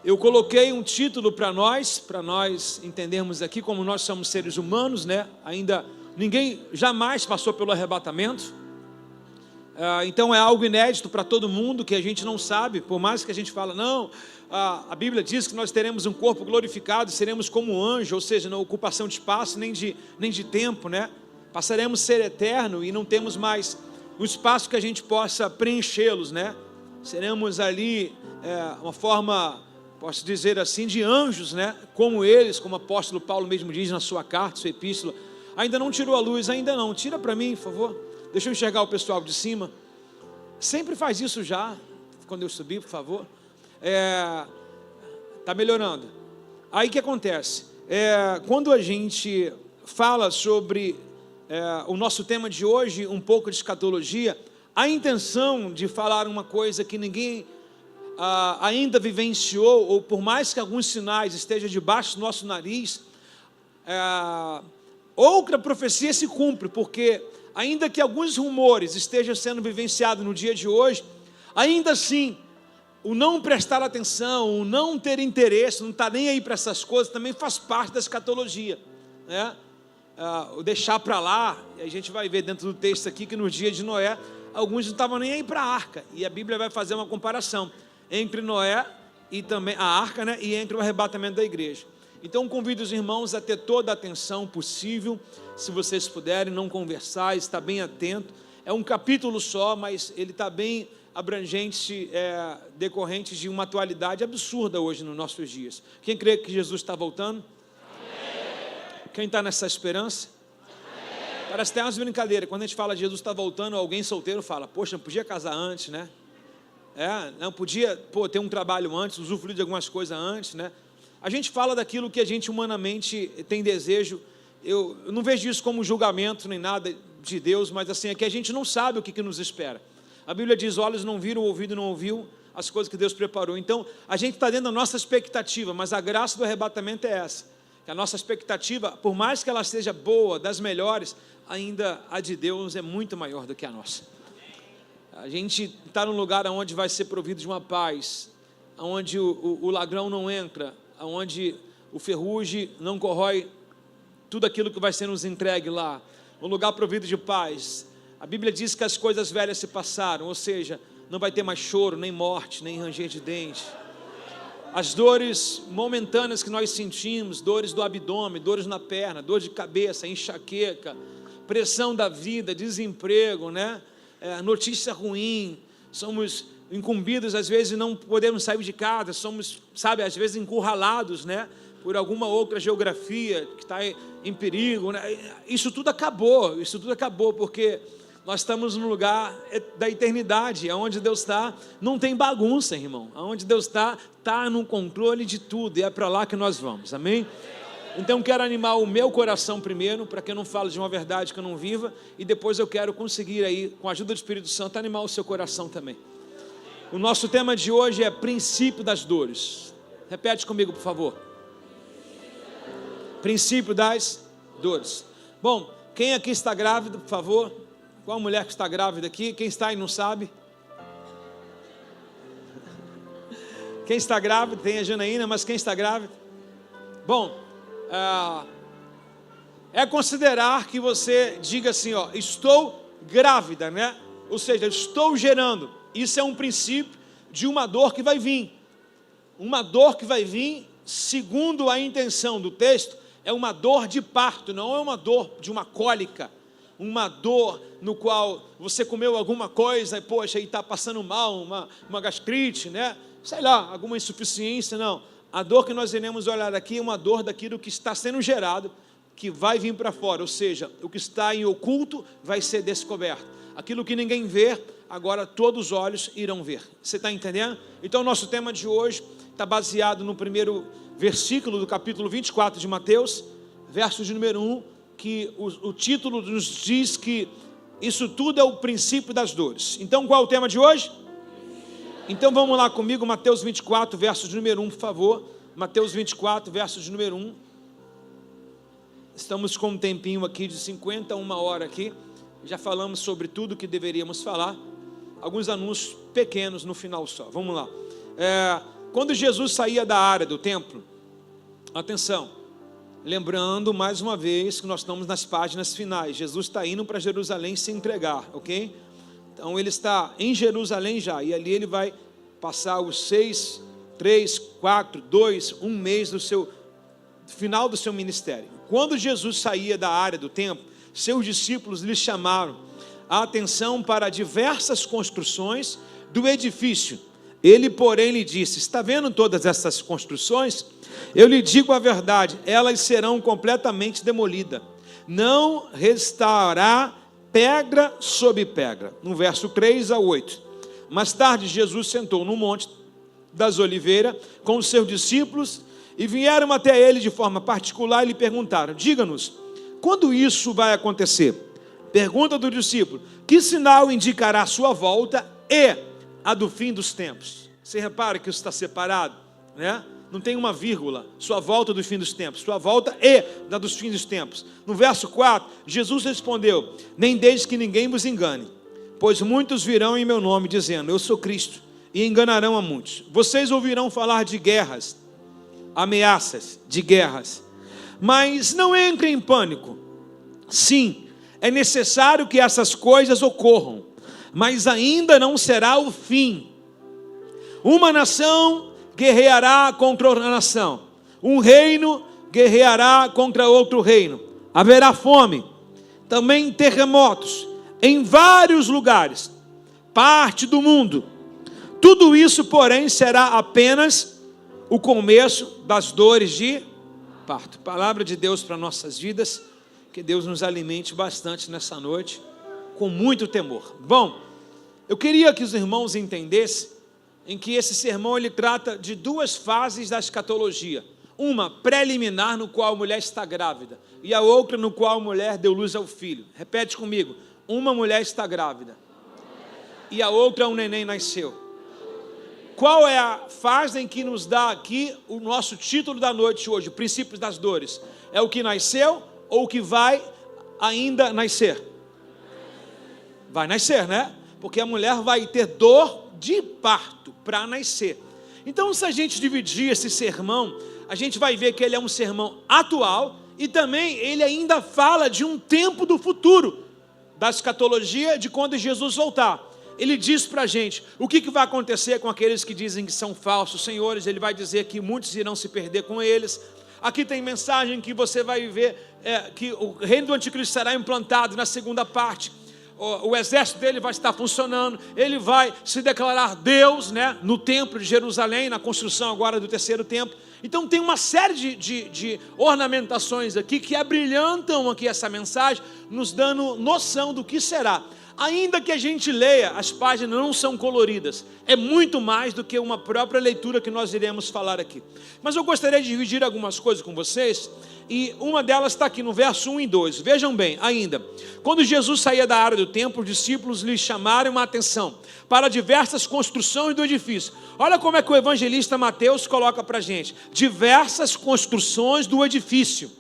Eu coloquei um título para nós entendermos aqui como nós somos seres humanos, né? Ainda ninguém jamais passou pelo arrebatamento. Então é algo inédito para todo mundo, que a gente não sabe, por mais que a gente fala, não, a Bíblia diz que nós teremos um corpo glorificado, seremos como um anjo, ou seja, não ocupação de espaço, nem de tempo, né? Passaremos a ser eterno e não temos mais o espaço que a gente possa preenchê-los, né? Seremos ali uma forma, posso dizer assim, de anjos, né? Como eles, como o apóstolo Paulo mesmo diz na sua carta, sua epístola. Ainda não tirou a luz, ainda não, tira para mim, por favor. Deixa eu enxergar o pessoal de cima. Sempre faz isso já, quando eu subir, por favor. Está melhorando. Aí o que acontece? Quando a gente fala sobre o nosso tema de hoje, um pouco de escatologia, a intenção de falar uma coisa que ninguém ainda vivenciou, ou por mais que alguns sinais estejam debaixo do nosso nariz, outra profecia se cumpre, porque ainda que alguns rumores estejam sendo vivenciados no dia de hoje, ainda assim, o não prestar atenção, o não ter interesse, não estar nem aí para essas coisas, também faz parte da escatologia, né? O deixar para lá, e a gente vai ver dentro do texto aqui, que no dia de Noé, alguns não estavam nem aí para a arca, e a Bíblia vai fazer uma comparação entre Noé e também a arca, né? E entre o arrebatamento da igreja. Então convido os irmãos a ter toda a atenção possível, se vocês puderem, não conversar, estar bem atento. É um capítulo só, mas ele está bem abrangente, decorrente de uma atualidade absurda hoje nos nossos dias. Quem crê que Jesus está voltando? Amém. Quem está nessa esperança? Amém. Parece até umas brincadeiras, quando a gente fala de Jesus está voltando, alguém solteiro fala, poxa, não podia casar antes, né? Não podia ter um trabalho antes, usufruir de algumas coisas antes, né? A gente fala daquilo que a gente humanamente tem desejo. Eu não vejo isso como julgamento nem nada de Deus, mas assim, é que a gente não sabe o que nos espera. A Bíblia diz, olhos não viram, ouvido não ouviu as coisas que Deus preparou. Então, a gente está dentro da nossa expectativa, mas a graça do arrebatamento é essa, que a nossa expectativa, por mais que ela seja boa, das melhores, ainda a de Deus é muito maior do que a nossa. A gente está num lugar onde vai ser provido de uma paz, onde o ladrão não entra, onde o ferrugem não corrói tudo aquilo que vai ser nos entregue lá, um lugar provido de paz. A Bíblia diz que as coisas velhas se passaram, ou seja, não vai ter mais choro, nem morte, nem ranger de dentes. As dores momentâneas que nós sentimos, dores do abdômen, dores na perna, dor de cabeça, enxaqueca, pressão da vida, desemprego, né? Notícia ruim, somos incumbidos, às vezes não podemos sair de casa, somos, às vezes encurralados, né, por alguma outra geografia que está em perigo, né? Isso tudo acabou, porque nós estamos no lugar da eternidade, onde Deus está, não tem bagunça, irmão, onde Deus está no controle de tudo, e é para lá que nós vamos, amém? Então quero animar o meu coração primeiro, para que eu não fale de uma verdade que eu não viva, e depois eu quero conseguir aí, com a ajuda do Espírito Santo, animar o seu coração também. O nosso tema de hoje é princípio das dores. Repete comigo, por favor. Princípio das dores. Bom, quem aqui está grávido, por favor? Qual mulher que está grávida aqui? Quem está e não sabe? Quem está grávida? Tem a Janaína, mas quem está grávida? Bom, é considerar que você diga assim, ó, estou grávida, né? Ou seja, estou gerando. Isso é um princípio de uma dor que vai vir. Uma dor que vai vir, segundo a intenção do texto, é uma dor de parto, não é uma dor de uma cólica, uma dor no qual você comeu alguma coisa e, poxa, aí está passando mal, uma gastrite, né? Sei lá, alguma insuficiência, não. A dor que nós iremos olhar aqui é uma dor daquilo que está sendo gerado, que vai vir para fora, ou seja, o que está em oculto vai ser descoberto. Aquilo que ninguém vê, agora todos os olhos irão ver. Você está entendendo? Então, o nosso tema de hoje está baseado no primeiro versículo do capítulo 24 de Mateus, verso de número 1, que o título nos diz que isso tudo é o princípio das dores. Então, qual é o tema de hoje? Então, vamos lá comigo, Mateus 24, verso de número 1, por favor. Mateus 24, verso de número 1. Estamos com um tempinho aqui de 50 a 1 hora aqui. Já falamos sobre tudo que deveríamos falar. Alguns anúncios pequenos no final só. Vamos lá. Quando Jesus saía da área do templo, atenção, lembrando mais uma vez que nós estamos nas páginas finais, Jesus está indo para Jerusalém se entregar, ok? Então ele está em Jerusalém já, e ali ele vai passar os 6, 3, 4, 2, 1 mês do final do seu ministério. Quando Jesus saía da área do templo, seus discípulos lhe chamaram a atenção para diversas construções do edifício. Ele, porém, lhe disse: está vendo todas essas construções? Eu lhe digo a verdade, elas serão completamente demolidas. Não restará pedra sobre pedra. No verso 3 a 8. Mais tarde, Jesus sentou no monte das Oliveiras com os seus discípulos e vieram até ele de forma particular e lhe perguntaram: diga-nos, quando isso vai acontecer? Pergunta do discípulo: que sinal indicará a sua volta e a do fim dos tempos? Você repara que isso está separado, né? Não tem uma vírgula, sua volta do fim dos tempos, sua volta e da dos fins dos tempos. No verso 4, Jesus respondeu: nem deixe que ninguém vos engane, pois muitos virão em meu nome dizendo: eu sou Cristo, e enganarão a muitos. Vocês ouvirão falar de guerras, ameaças de guerras, mas não entrem em pânico. Sim, é necessário que essas coisas ocorram, mas ainda não será o fim. Uma nação guerreará contra outra nação, um reino guerreará contra outro reino, haverá fome, também terremotos em vários lugares, parte do mundo. Tudo isso, porém, será apenas o começo das dores de parto. Palavra de Deus para nossas vidas, que Deus nos alimente bastante nessa noite, com muito temor. Bom, eu queria que os irmãos entendessem em que esse sermão ele trata de duas fases da escatologia. Uma preliminar, no qual a mulher está grávida, e a outra no qual a mulher deu luz ao filho. Repete comigo: uma mulher está grávida e a outra um neném nasceu. Qual é a fase em que nos dá aqui o nosso título da noite hoje, Princípios das Dores? É o que nasceu ou o que vai ainda nascer? Vai nascer, né? Porque a mulher vai ter dor de parto para nascer. Então, se a gente dividir esse sermão, a gente vai ver que ele é um sermão atual e também ele ainda fala de um tempo do futuro, da escatologia, de quando Jesus voltar. Ele diz para a gente o que vai acontecer com aqueles que dizem que são falsos senhores. Ele vai dizer que muitos irão se perder com eles. Aqui tem mensagem que você vai ver que o reino do anticristo será implantado na segunda parte. O exército dele vai estar funcionando, ele vai se declarar Deus, né, no templo de Jerusalém, na construção agora do terceiro templo. Então tem uma série de ornamentações aqui que abrilhantam aqui essa mensagem, nos dando noção do que será. Ainda que a gente leia, as páginas não são coloridas, é muito mais do que uma própria leitura que nós iremos falar aqui. Mas eu gostaria de dividir algumas coisas com vocês, e uma delas está aqui no verso 1 e 2. Vejam bem, ainda, quando Jesus saía da área do templo, os discípulos lhe chamaram a atenção para diversas construções do edifício. Olha como é que o evangelista Mateus coloca para a gente: diversas construções do edifício.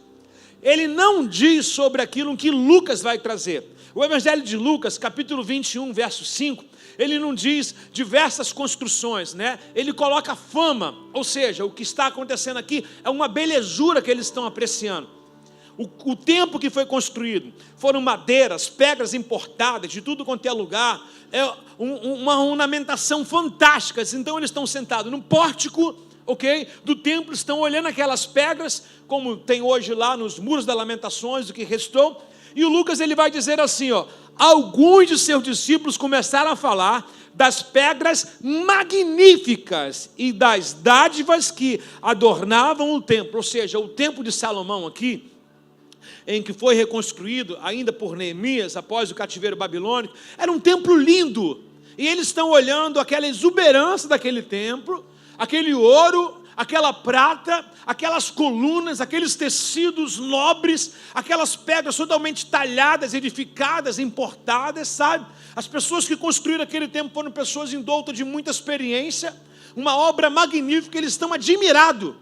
Ele não diz sobre aquilo que Lucas vai trazer. O Evangelho de Lucas, capítulo 21, verso 5, ele não diz diversas construções, né? Ele coloca fama, ou seja, o que está acontecendo aqui é uma belezura que eles estão apreciando. O tempo que foi construído, foram madeiras, pedras importadas, de tudo quanto é lugar, uma ornamentação fantástica. Então eles estão sentados no pórtico, ok, do templo, estão olhando aquelas pedras, como tem hoje lá nos muros das lamentações, do que restou. E o Lucas ele vai dizer assim, ó: alguns de seus discípulos começaram a falar das pedras magníficas e das dádivas que adornavam o templo. Ou seja, o templo de Salomão aqui, em que foi reconstruído ainda por Neemias após o cativeiro babilônico, era um templo lindo. E eles estão olhando aquela exuberância daquele templo, aquele ouro, aquela prata, aquelas colunas, aqueles tecidos nobres, aquelas pedras totalmente talhadas, edificadas, importadas, sabe? As pessoas que construíram aquele templo foram pessoas indoutas de muita experiência, uma obra magnífica, eles estão admirados.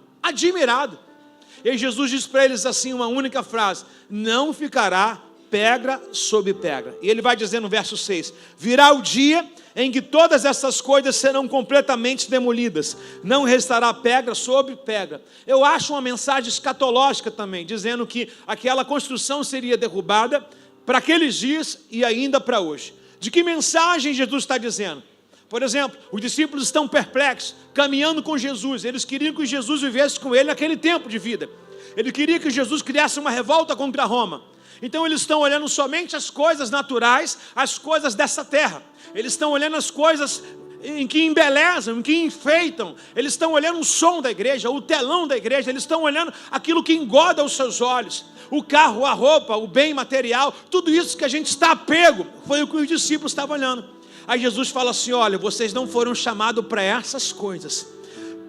E aí Jesus diz para eles assim, uma única frase: não ficará pedra sobre pedra. E ele vai dizer no verso 6, virá o dia em que todas essas coisas serão completamente demolidas, não restará pedra sobre pedra. Eu acho uma mensagem escatológica também, dizendo que aquela construção seria derrubada para aqueles dias e ainda para hoje. De que mensagem Jesus está dizendo? Por exemplo, os discípulos estão perplexos, caminhando com Jesus, eles queriam que Jesus vivesse com ele naquele tempo de vida. Ele queria que Jesus criasse uma revolta contra Roma. Então eles estão olhando somente as coisas naturais, as coisas dessa terra. Eles estão olhando as coisas em que embelezam, em que enfeitam. Eles estão olhando o som da igreja, o telão da igreja. Eles estão olhando aquilo que engoda os seus olhos. O carro, a roupa, o bem material, tudo isso que a gente está apego, foi o que os discípulos estavam olhando. Aí Jesus fala assim, olha, vocês não foram chamados para essas coisas.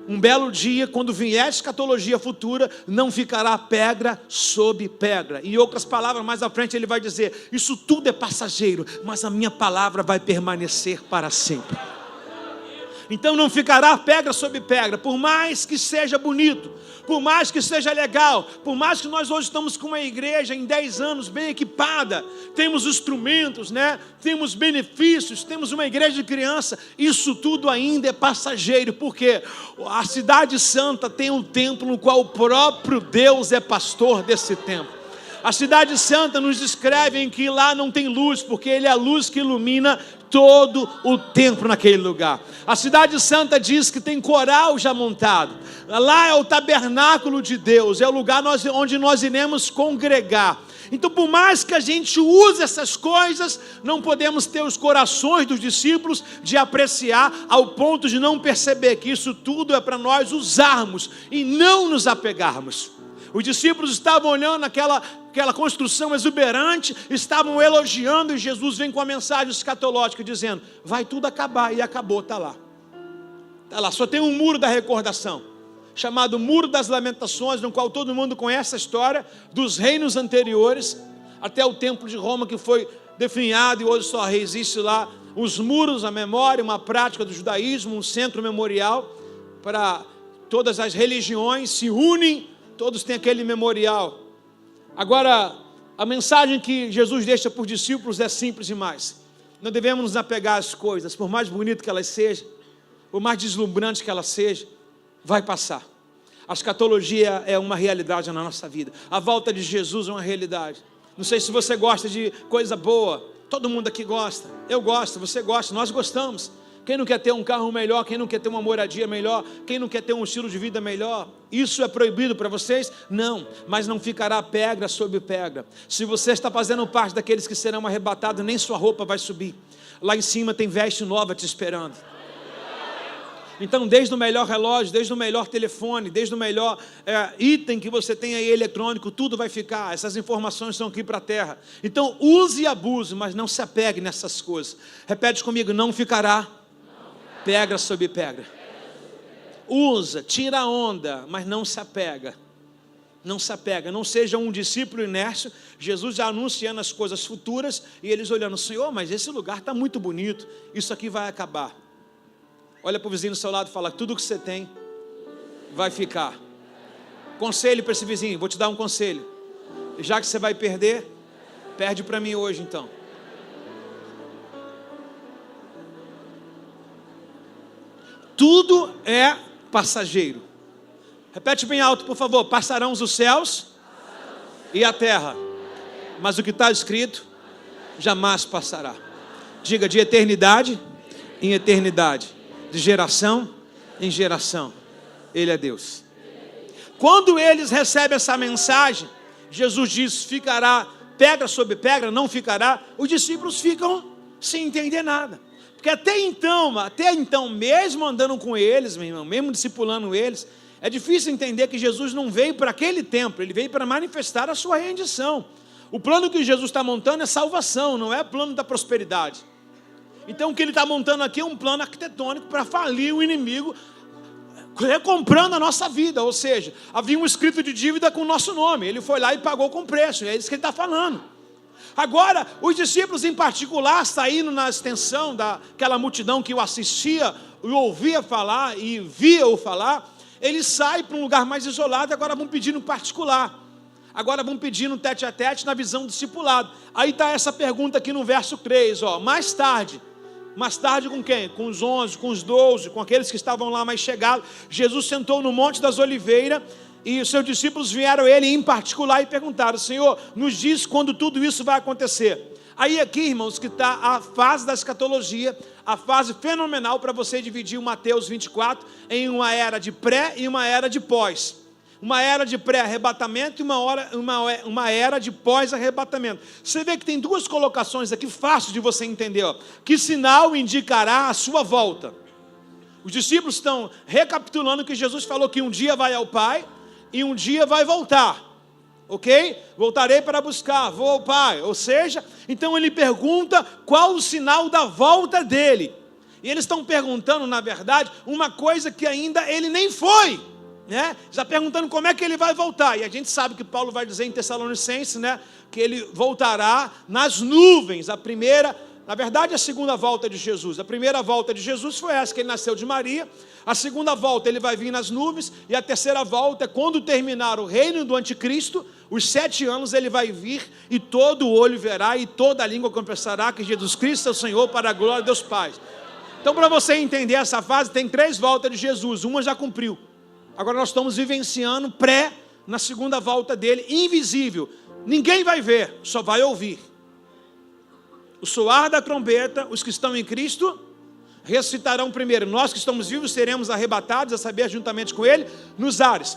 Um belo dia, quando vier a escatologia futura, não ficará pedra sobre pedra. Em outras palavras, mais à frente ele vai dizer, isso tudo é passageiro, mas a minha palavra vai permanecer para sempre. Então não ficará pedra sobre pedra, por mais que seja bonito, por mais que seja legal, por mais que nós hoje estamos com uma igreja em 10 anos bem equipada, temos instrumentos, né? Temos benefícios, temos uma igreja de criança, isso tudo ainda é passageiro, porque a cidade santa tem um templo no qual o próprio Deus é pastor desse templo. A cidade santa nos descreve em que lá não tem luz, porque ele é a luz que ilumina todo o templo naquele lugar. A cidade santa diz que tem coral já montado. Lá é o tabernáculo de Deus, é o lugar onde nós iremos congregar. Então, por mais que a gente use essas coisas, não podemos ter os corações dos discípulos de apreciar ao ponto de não perceber que isso tudo é para nós usarmos e não nos apegarmos. Os discípulos estavam olhando aquela construção exuberante, estavam elogiando, e Jesus vem com a mensagem escatológica dizendo, vai tudo acabar, e acabou, está lá. Está lá, só tem um muro da recordação, chamado Muro das Lamentações, no qual todo mundo conhece a história dos reinos anteriores, até o templo de Roma que foi definhado e hoje só existe lá os muros, a memória, uma prática do judaísmo, um centro memorial para todas as religiões se unem, todos têm aquele memorial. Agora, a mensagem que Jesus deixa para os discípulos é simples demais. Não devemos nos apegar às coisas, por mais bonito que elas sejam, por mais deslumbrante que elas sejam, vai passar. A escatologia é uma realidade na nossa vida. A volta de Jesus é uma realidade. Não sei se você gosta de coisa boa, todo mundo aqui gosta, eu gosto, você gosta, nós gostamos. Quem não quer ter um carro melhor, quem não quer ter uma moradia melhor, quem não quer ter um estilo de vida melhor, isso é proibido para vocês? Não, mas não ficará pedra sobre pedra. Se você está fazendo parte daqueles que serão arrebatados, nem sua roupa vai subir. Lá em cima tem veste nova te esperando. Então, desde o melhor relógio, desde o melhor telefone, desde o melhor item que você tem aí eletrônico, tudo vai ficar. Essas informações estão aqui para a terra. Então, use e abuse, mas não se apegue nessas coisas. Repete comigo, não ficará pedra sobre pedra. Usa, tira a onda, mas não se apega. Não se apega, não seja um discípulo inércio. Jesus já anunciando as coisas futuras e eles olhando, Senhor, mas esse lugar está muito bonito, isso aqui vai acabar. Olha para o vizinho do seu lado e fala, tudo que você tem vai ficar. Conselho para esse vizinho, vou te dar um conselho. Já que você vai perder, perde para mim hoje então. Tudo é passageiro. Repete bem alto, por favor. Passarão os céus e a terra, mas o que está escrito jamais passará. Diga, de eternidade em eternidade, de geração em geração, Ele é Deus. Quando eles recebem essa mensagem, Jesus diz, ficará pedra sobre pedra, não ficará. Os discípulos ficam sem entender nada. Porque até então, mesmo andando com eles, meu irmão, mesmo discipulando eles, é difícil entender que Jesus não veio para aquele templo, Ele veio para manifestar a sua rendição. O plano que Jesus está montando é salvação, não é plano da prosperidade. Então o que Ele está montando aqui é um plano arquitetônico para falir o inimigo, recomprando a nossa vida, ou seja, havia um escrito de dívida com o nosso nome, Ele foi lá e pagou com preço, é isso que Ele está falando. Agora, os discípulos em particular, saindo na extensão daquela multidão que o assistia, o ouvia falar e via-o falar, eles saem para um lugar mais isolado e agora vão pedir no particular. agora vão pedir no tete a tete, na visão do discipulado. Aí está essa pergunta aqui no verso 3, ó, mais tarde com quem? Com os 11, com os 12, com aqueles que estavam lá mais chegados. Jesus sentou no Monte das Oliveiras e os seus discípulos vieram a ele em particular e perguntaram: Senhor, nos diz quando tudo isso vai acontecer. Aí aqui, irmãos, que está a fase da escatologia, a fase fenomenal para você dividir o Mateus 24 em uma era de pré e uma era de pós. Uma era de pré-arrebatamento e uma era de pós-arrebatamento. Você vê que tem duas colocações aqui fáceis de você entender. Ó. Que sinal indicará a sua volta? Os discípulos estão recapitulando que Jesus falou que um dia vai ao Pai e um dia vai voltar. Ok? Voltarei para buscar, vou ao Pai. Ou seja, então ele pergunta qual o sinal da volta dele. E eles estão perguntando, na verdade, uma coisa que ainda ele nem foi. Né? Já perguntando como é que ele vai voltar. E a gente sabe que Paulo vai dizer em Tessalonicenses, né, que ele voltará nas nuvens. A primeira, na verdade, a segunda volta de Jesus. A primeira volta de Jesus foi essa, que ele nasceu de Maria. A segunda volta ele vai vir nas nuvens. E a terceira volta é quando terminar o reino do anticristo. Os 7 anos ele vai vir e todo olho verá e toda língua confessará que Jesus Cristo é o Senhor, para a glória de Deus Pai. Então, para você entender essa fase, tem 3 voltas de Jesus. Uma já cumpriu. Agora nós estamos vivenciando na segunda volta dele, invisível. Ninguém vai ver, só vai ouvir. O soar da trombeta, os que estão em Cristo ressuscitarão primeiro. Nós que estamos vivos seremos arrebatados, a saber, juntamente com ele, nos ares.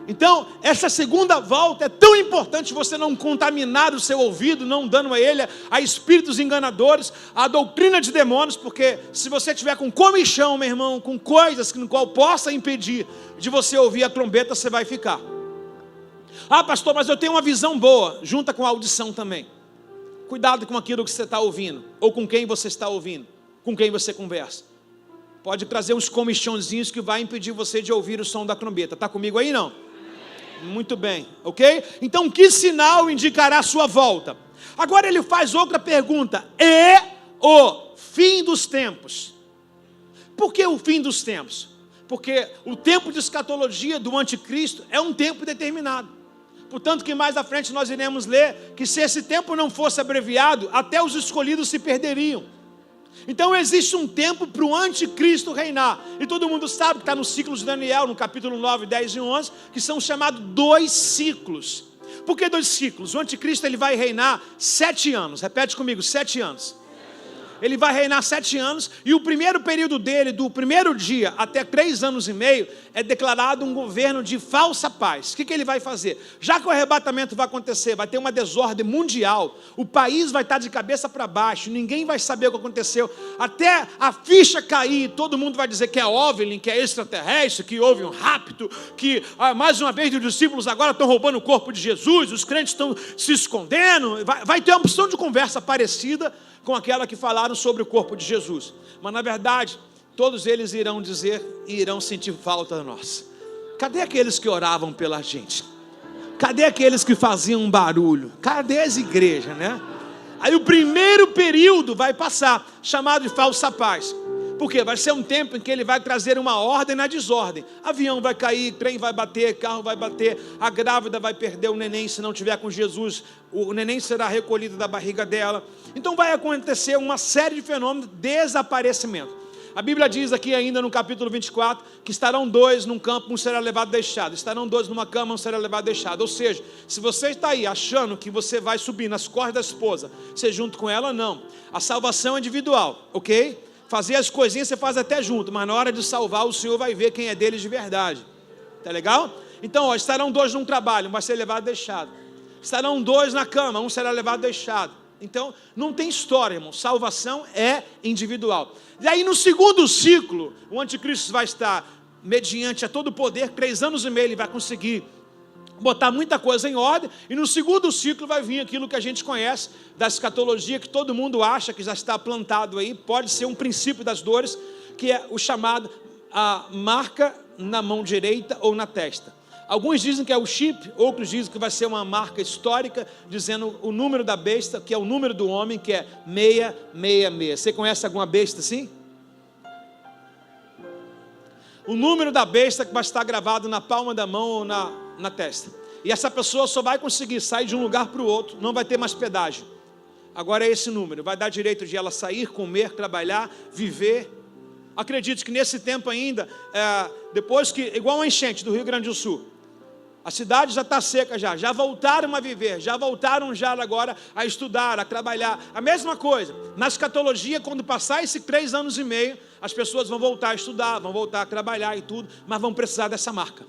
Então, essa segunda volta é tão importante você não contaminar o seu ouvido, não dando a ele a espíritos enganadores, a doutrina de demônios, porque se você tiver com comichão, meu irmão, com coisas no qual possa impedir de você ouvir a trombeta, você vai ficar. Ah, pastor, mas eu tenho uma visão boa, junta com a audição também. Cuidado com aquilo que você está ouvindo, ou com quem você está ouvindo, com quem você conversa. Pode trazer uns comichãozinhos que vai impedir você de ouvir o som da trombeta. Está comigo aí, não? Muito bem, ok? Então, que sinal indicará a sua volta? Agora ele faz outra pergunta: e o fim dos tempos? Por que o fim dos tempos? Porque o tempo de escatologia do anticristo é um tempo determinado. Portanto que mais à frente nós iremos ler que se esse tempo não fosse abreviado, até os escolhidos se perderiam. Então existe um tempo para o anticristo reinar. E todo mundo sabe que está no ciclo de Daniel, no capítulo 9, 10 e 11, que são chamados 2 ciclos. Por que 2 ciclos? O anticristo ele vai reinar 7 anos. Repete comigo, 7 anos. Ele vai reinar 7 anos, e o primeiro período dele, do primeiro dia até 3 anos e meio, é declarado um governo de falsa paz. O que ele vai fazer? Já que o arrebatamento vai acontecer, vai ter uma desordem mundial, o país vai estar de cabeça para baixo, ninguém vai saber o que aconteceu, até a ficha cair, todo mundo vai dizer que é OVNI, que é extraterrestre, que houve um rapto, que mais uma vez os discípulos agora estão roubando o corpo de Jesus, os crentes estão se escondendo, vai ter uma opção de conversa parecida com aquela que falaram sobre o corpo de Jesus. Mas na verdade, todos eles irão dizer e irão sentir falta de nós. Cadê aqueles que oravam pela gente? Cadê aqueles que faziam barulho? Cadê as igrejas, né? Aí o primeiro período vai passar, chamado de falsa paz. Por quê? Vai ser um tempo em que ele vai trazer uma ordem na desordem. Avião vai cair, trem vai bater, carro vai bater, a grávida vai perder o neném se não tiver com Jesus, o neném será recolhido da barriga dela. Então vai acontecer uma série de fenômenos de desaparecimento. A Bíblia diz aqui ainda no capítulo 24, que estarão 2 num campo, um será levado deixado. Estarão 2 numa cama, um será levado deixado. Ou seja, se você está aí achando que você vai subir nas cordas da esposa, ser junto com ela, não. A salvação é individual, ok? Fazer as coisinhas você faz até junto, mas na hora de salvar o Senhor vai ver quem é deles de verdade. Tá legal? Então, estarão 2 num trabalho, um vai ser levado deixado. Estarão 2 na cama, um será levado deixado. Então, não tem história, irmão. Salvação é individual. E aí, no segundo ciclo, o anticristo vai estar mediante a todo o poder, 3 anos e meio ele vai conseguir botar muita coisa em ordem, e no segundo ciclo vai vir aquilo que a gente conhece da escatologia, que todo mundo acha que já está plantado aí, pode ser um princípio das dores, que é o chamado a marca na mão direita ou na testa. Alguns dizem que é o chip, outros dizem que vai ser uma marca histórica, dizendo o número da besta, que é o número do homem, que é 666. Você conhece alguma besta assim? O número da besta que vai estar gravado na palma da mão ou na testa. E essa pessoa só vai conseguir sair de um lugar para o outro, não vai ter mais pedágio. Agora é esse número, vai dar direito de ela sair, comer, trabalhar, viver. Acredite que nesse tempo ainda, depois que, igual uma enchente do Rio Grande do Sul, a cidade já está seca já voltaram a viver, já voltaram já agora a estudar, a trabalhar. A mesma coisa, na escatologia, quando passar esses 3 anos e meio, as pessoas vão voltar a estudar, vão voltar a trabalhar e tudo, mas vão precisar dessa marca.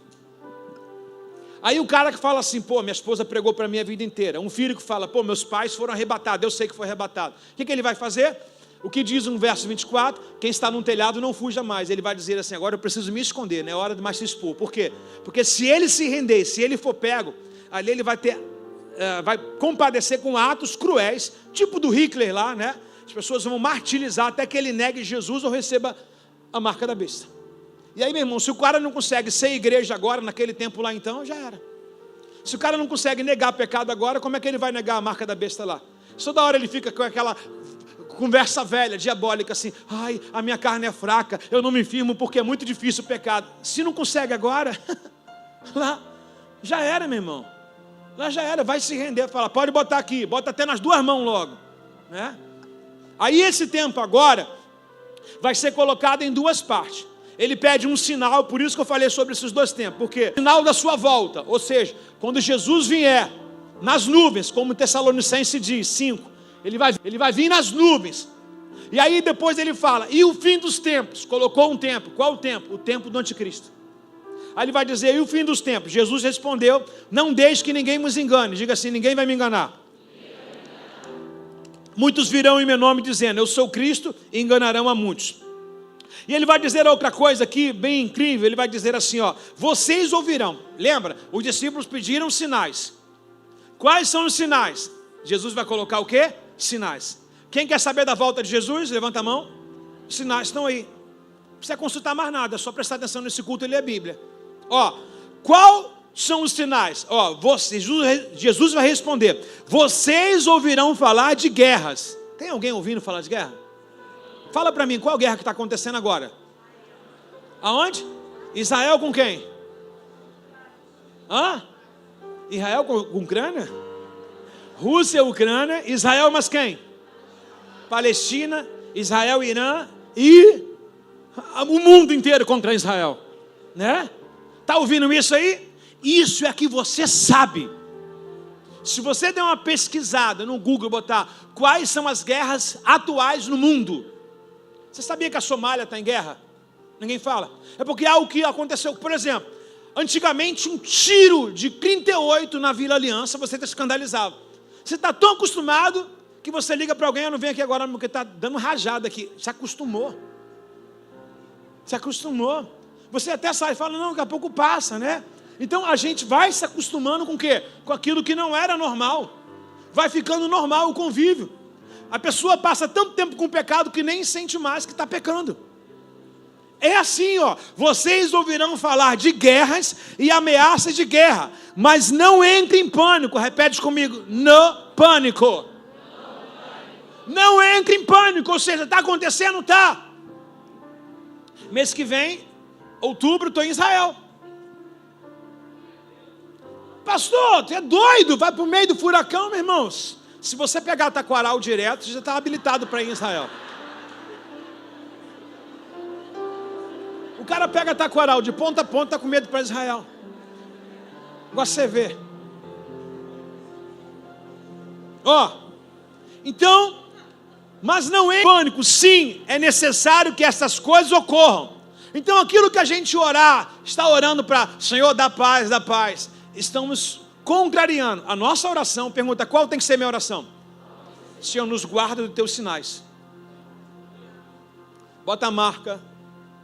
Aí o cara que fala assim, pô, minha esposa pregou para mim a vida inteira. Um filho que fala, pô, meus pais foram arrebatados, eu sei que foi arrebatado. O que ele vai fazer? O que diz no verso 24, quem está num telhado não fuja mais. Ele vai dizer assim, agora eu preciso me esconder, não é hora de mais se expor. Por quê? Porque se ele se render, se ele for pego, ali ele vai vai compadecer com atos cruéis, tipo do Hitler lá, né? As pessoas vão martirizar até que ele negue Jesus ou receba a marca da besta. E aí, meu irmão, se o cara não consegue ser igreja agora, naquele tempo lá então, já era. Se o cara não consegue negar pecado agora, como é que ele vai negar a marca da besta lá? Toda hora ele fica com aquela conversa velha, diabólica, assim, ai, a minha carne é fraca, eu não me firmo porque é muito difícil o pecado. Se não consegue agora, lá já era, meu irmão. Lá já era, vai se render, fala, pode botar aqui, bota até nas 2 mãos logo, né? Aí esse tempo agora vai ser colocado em 2 partes. Ele pede um sinal, por isso que eu falei sobre esses 2 tempos, porque sinal da sua volta, ou seja, quando Jesus vier nas nuvens, como Tessalonicenses diz, 5, ele vai vir nas nuvens. E aí depois ele fala, e o fim dos tempos, colocou um tempo, qual o tempo? O tempo do anticristo. Aí ele vai dizer, e o fim dos tempos? Jesus respondeu, não deixe que ninguém nos engane. Diga assim, ninguém vai me enganar. Muitos virão em meu nome dizendo, eu sou Cristo, e enganarão a muitos. E ele vai dizer outra coisa aqui, bem incrível, ele vai dizer assim, ó, vocês ouvirão. Lembra, os discípulos pediram sinais. Quais são os sinais? Jesus vai colocar o quê? Sinais. Quem quer saber da volta de Jesus? Levanta a mão. Os sinais estão aí. Não precisa consultar mais nada, é só prestar atenção nesse culto e ler a Bíblia. Ó, qual são os sinais? Ó, Jesus vai responder, vocês ouvirão falar de guerras. Tem alguém ouvindo falar de guerra? Fala para mim, qual guerra que está acontecendo agora? Aonde? Israel com quem? Israel com Ucrânia? Rússia, Ucrânia, Israel, mas quem? Palestina, Israel, Irã e o mundo inteiro contra Israel, né? Está ouvindo isso aí? Isso é que você sabe. Se você der uma pesquisada no Google, botar quais são as guerras atuais no mundo, você sabia que a Somália está em guerra? Ninguém fala. É porque algo que aconteceu, por exemplo, antigamente um tiro de 38 na Vila Aliança, você está escandalizado. Você está tão acostumado que você liga para alguém, eu não venho aqui agora porque está dando rajada aqui. Se acostumou. Se acostumou. Você até sai e fala, não, daqui a pouco passa, né? Então a gente vai se acostumando com o quê? Com aquilo que não era normal. Vai ficando normal o convívio. A pessoa passa tanto tempo com o pecado que nem sente mais que está pecando. É assim, ó, vocês ouvirão falar de guerras e ameaças de guerra, mas não entre em pânico. Repete comigo, no pânico. Não entre em pânico, ou seja, está acontecendo, está. Mês que vem, outubro, estou em Israel. Pastor, você é doido, vai para o meio do furacão, meus irmãos. Se você pegar Taquaral direto, você já está habilitado para ir em Israel. O cara pega Taquaral de ponta a ponta, está com medo para Israel. Agora você vê. Ó, então, mas não é pânico, sim, é necessário que essas coisas ocorram. Então aquilo que a gente orar, está orando para Senhor, dá paz, estamos contrariando. A nossa oração, pergunta, qual tem que ser minha oração? Senhor, nos guarda dos teus sinais. Bota a marca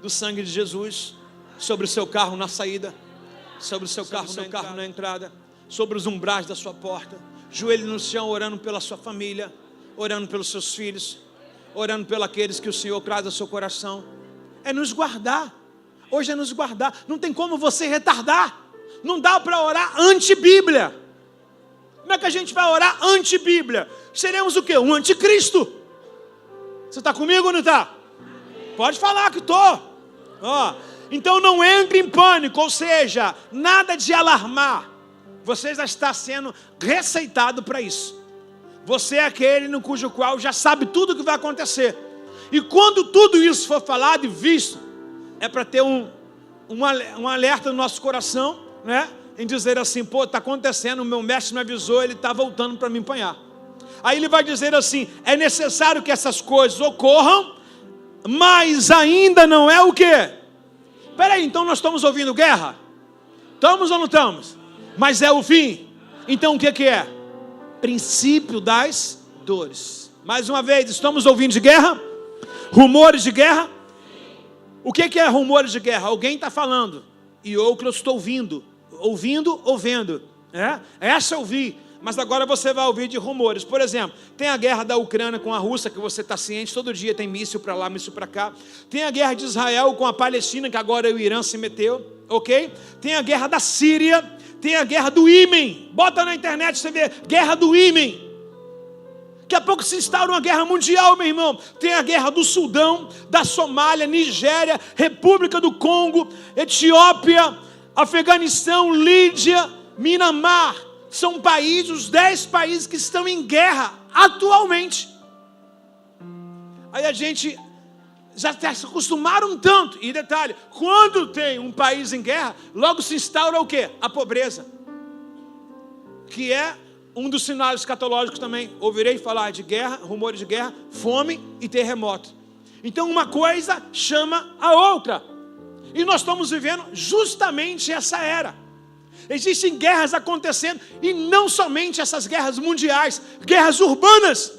do sangue de Jesus sobre o seu carro na saída, sobre o seu carro na entrada, sobre os umbrais da sua porta, joelho no chão, orando pela sua família, orando pelos seus filhos, orando pelos aqueles que o Senhor traz ao seu coração. É nos guardar. Hoje é nos guardar. Não tem como você retardar. Não dá para orar anti-Bíblia. Como é que a gente vai orar anti-Bíblia? Seremos o quê? Um anticristo. Você está comigo ou não está? Pode falar que estou. Então não entre em pânico, ou seja, nada de alarmar. você já está sendo receitado para isso. Você é aquele no cujo qual já sabe tudo o que vai acontecer. E quando tudo isso for falado e visto, é para ter um alerta no nosso coração, né? Em dizer assim, pô, está acontecendo, o meu mestre me avisou, ele está voltando para me apanhar. Aí ele vai dizer assim, é necessário que essas coisas ocorram, mas ainda não é o quê? Peraí, então nós estamos ouvindo guerra? Estamos ou não estamos? Mas é o fim. Então o que é? Princípio das dores. Mais uma vez, estamos ouvindo de guerra? Rumores de guerra? O que é rumores de guerra? Alguém está falando e eu que eu estou ouvindo ou vendo. Essa eu vi, mas agora você vai ouvir de rumores. Por exemplo, tem a guerra da Ucrânia com a Rússia, que você está ciente, todo dia tem míssil para lá, míssil para cá. Tem a guerra de Israel com a Palestina, que agora o Irã se meteu, ok? Tem a guerra da Síria, tem a guerra do Ímen. Bota na internet, você vê, guerra do Ímen. Daqui a pouco se instaura uma guerra mundial, meu irmão. Tem a guerra do Sudão, da Somália, Nigéria, República do Congo, Etiópia, Afeganistão, Lídia, Mianmar. São países, os 10 países que estão em guerra atualmente. Aí a gente já se acostumaram tanto. E detalhe, quando tem um país em guerra, logo se instaura o quê? A pobreza. Que é um dos sinais escatológicos também. Ouvirei falar de guerra, rumores de guerra, fome e terremoto. Então uma coisa chama a outra. E nós estamos vivendo justamente essa era. Existem guerras acontecendo, e não somente essas guerras mundiais, guerras urbanas.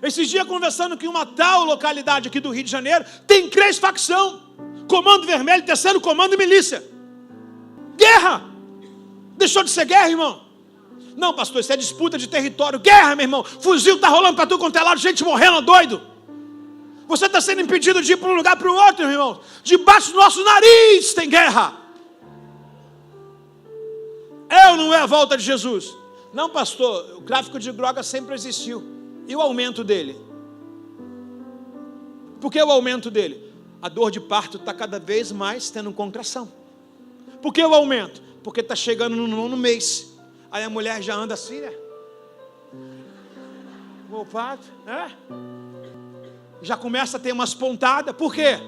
Esses dias conversando que uma tal localidade aqui do Rio de Janeiro tem 3 facções: Comando Vermelho, Terceiro Comando e Milícia. Guerra! Deixou de ser guerra, irmão? Não, pastor, isso é disputa de território. Guerra, meu irmão. Fuzil está rolando para tudo quanto é lado, gente morrendo, doido. Você está sendo impedido de ir para um lugar para o outro, meu irmão. Debaixo do nosso nariz tem guerra. É ou não é a volta de Jesus? Não, pastor, o tráfico de drogas sempre existiu. E o aumento dele? Por que o aumento dele? A dor de parto está cada vez mais tendo contração. Por que o aumento? Porque está chegando no 9º mês. Aí a mulher já anda assim, né? O parto, né? Já começa a ter umas pontadas. Por quê?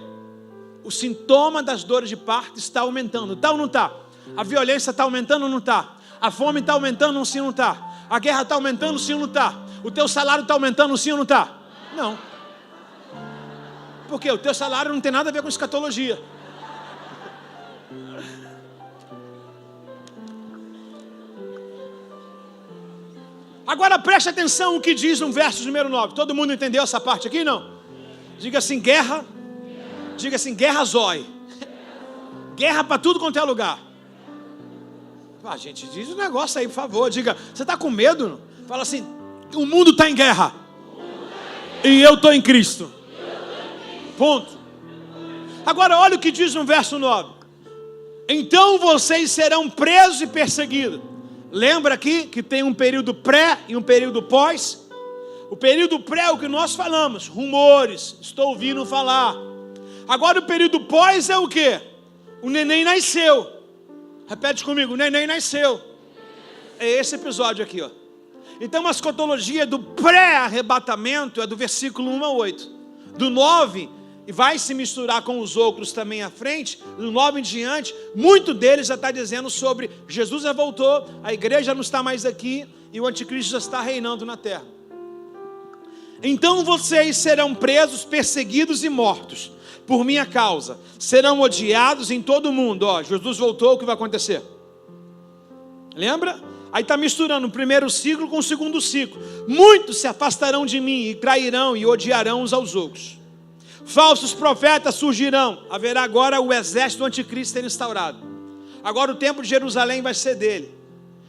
O sintoma das dores de parto está aumentando. Está ou não está? A violência está aumentando ou não está? A fome está aumentando, sim ou não está? A guerra está aumentando, sim ou não está? O teu salário está aumentando, sim ou não está? Não. Por quê? O teu salário não tem nada a ver com escatologia. Agora preste atenção o que diz no verso número 9. Todo mundo entendeu essa parte aqui, não? Diga assim, guerra. Diga assim, guerra zói. Guerra para tudo quanto é lugar. Ah, gente, diz um negócio aí, por favor. Diga, você está com medo? Fala assim, o mundo está em guerra. E eu estou em Cristo. Ponto. Agora olha o que diz no verso 9. Então vocês serão presos e perseguidos. Lembra aqui que tem um período pré e um período pós? O período pré é o que nós falamos, rumores, estou ouvindo falar. Agora o período pós é o quê? O neném nasceu. Repete comigo, o neném nasceu. É esse episódio aqui, ó. Então a escatologia do pré-arrebatamento é do versículo 1 a 8. Do 9, e vai se misturar com os outros também à frente, do 9 em diante, muito deles já está dizendo sobre Jesus já voltou, a igreja não está mais aqui, e o anticristo já está reinando na terra. Então vocês serão presos, perseguidos e mortos por minha causa, serão odiados em todo o mundo. Ó, Jesus voltou, o que vai acontecer? Lembra? Aí está misturando o primeiro ciclo com o segundo ciclo. Muitos se afastarão de mim e trairão e odiarão uns aos outros. Falsos profetas surgirão. Haverá agora o exército do anticristo sendo instaurado. Agora o templo de Jerusalém vai ser dele.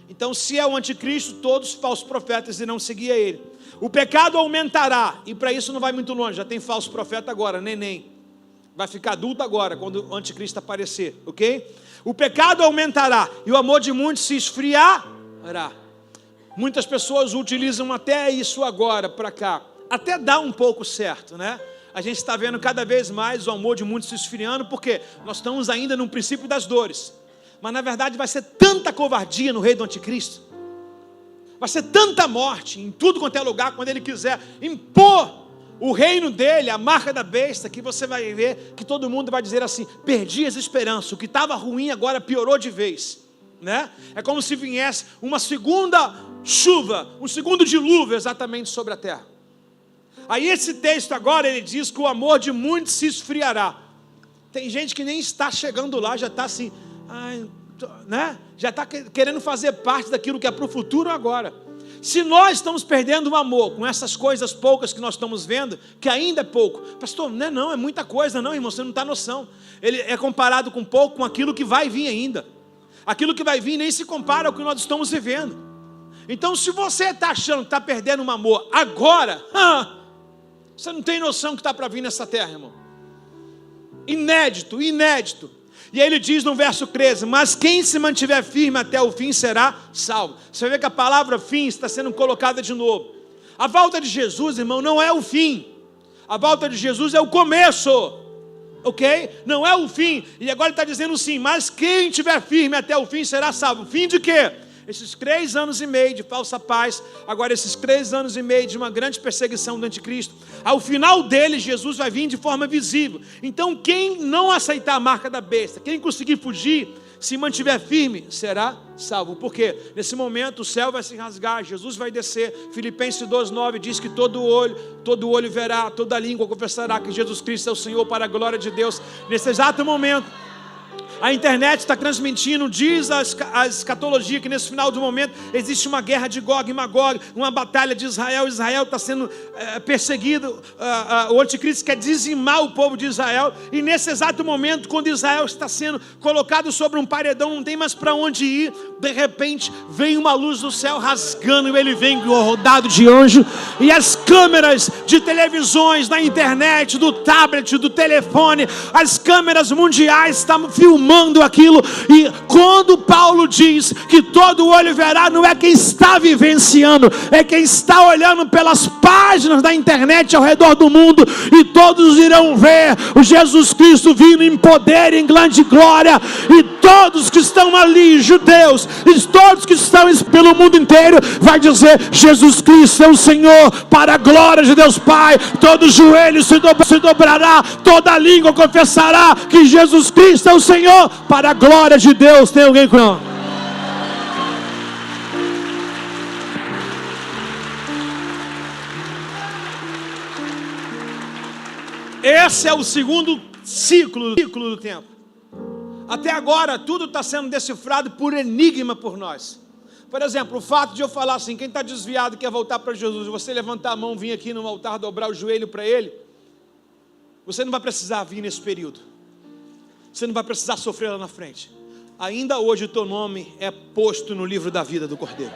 Então se é o anticristo, todos os falsos profetas irão seguir a ele. O pecado aumentará. E para isso não vai muito longe. Já tem falso profeta agora, neném. Vai ficar adulto agora, quando o anticristo aparecer, ok? O pecado aumentará e o amor de muitos se esfriará. Muitas pessoas utilizam até isso agora para cá. Até dá um pouco certo, né? A gente está vendo cada vez mais o amor de muitos se esfriando, porque nós estamos ainda no princípio das dores. Mas na verdade vai ser tanta covardia no reino do anticristo, vai ser tanta morte em tudo quanto é lugar, quando ele quiser impor o reino dele, a marca da besta, que você vai ver que todo mundo vai dizer assim: perdi as esperanças, o que estava ruim agora piorou de vez, né? É como se viesse uma segunda chuva, um segundo dilúvio exatamente sobre a terra. Aí esse texto agora, ele diz que o amor de muitos se esfriará. Tem gente que nem está chegando lá, já está assim, né? Já está querendo fazer parte daquilo que é para o futuro agora. Se nós estamos perdendo o amor com essas coisas poucas que nós estamos vendo, que ainda é pouco, pastor, não é muita coisa não, irmão, você não está noção. Ele é comparado com pouco com aquilo que vai vir ainda. Aquilo que vai vir nem se compara ao que nós estamos vivendo. Então, se você está achando que está perdendo um amor agora, você não tem noção que está para vir nessa terra, irmão. Inédito. E aí ele diz no verso 13: mas quem se mantiver firme até o fim será salvo. Você vê que a palavra fim está sendo colocada de novo. A volta de Jesus, irmão, não é o fim. A volta de Jesus é o começo, ok? Não é o fim. E agora ele está dizendo sim: mas quem estiver firme até o fim será salvo. Fim de quê? Esses 3 anos e meio de falsa paz, agora esses 3 anos e meio de uma grande perseguição do anticristo. Ao final dele, Jesus vai vir de forma visível. Então quem não aceitar a marca da besta, quem conseguir fugir, se mantiver firme, será salvo. Por quê? Nesse momento o céu vai se rasgar, Jesus vai descer. Filipenses 2:9 diz que todo olho verá, toda língua confessará que Jesus Cristo é o Senhor, para a glória de Deus. Nesse exato momento, a internet está transmitindo, diz a escatologia, que nesse final do momento existe uma guerra de Gog e Magog, uma batalha de Israel. Israel está sendo perseguido, o anticristo quer dizimar o povo de Israel. E nesse exato momento, quando Israel está sendo colocado sobre um paredão, não tem mais para onde ir, de repente vem uma luz do céu rasgando, e ele vem rodado de anjo, e as câmeras de televisões, da internet, do tablet, do telefone, as câmeras mundiais estão filmando aquilo. E quando Paulo diz que todo olho verá, não é quem está vivenciando, é quem está olhando pelas páginas da internet ao redor do mundo, e todos irão ver o Jesus Cristo vindo em poder, em grande glória, e todos que estão ali, judeus, e todos que estão pelo mundo inteiro, vai dizer: Jesus Cristo é o Senhor, para a glória de Deus Pai. Todo joelho se dobrará, toda língua confessará que Jesus Cristo é o Senhor, para a glória de Deus. Tem alguém com nós? Esse é o segundo ciclo do tempo. Até agora tudo está sendo decifrado por enigma por nós. Por exemplo, o fato de eu falar assim: quem está desviado quer voltar para Jesus, você levantar a mão, vir aqui no altar, dobrar o joelho para Ele, você não vai precisar vir nesse período, você não vai precisar sofrer lá na frente. Ainda hoje o teu nome é posto no livro da vida do Cordeiro.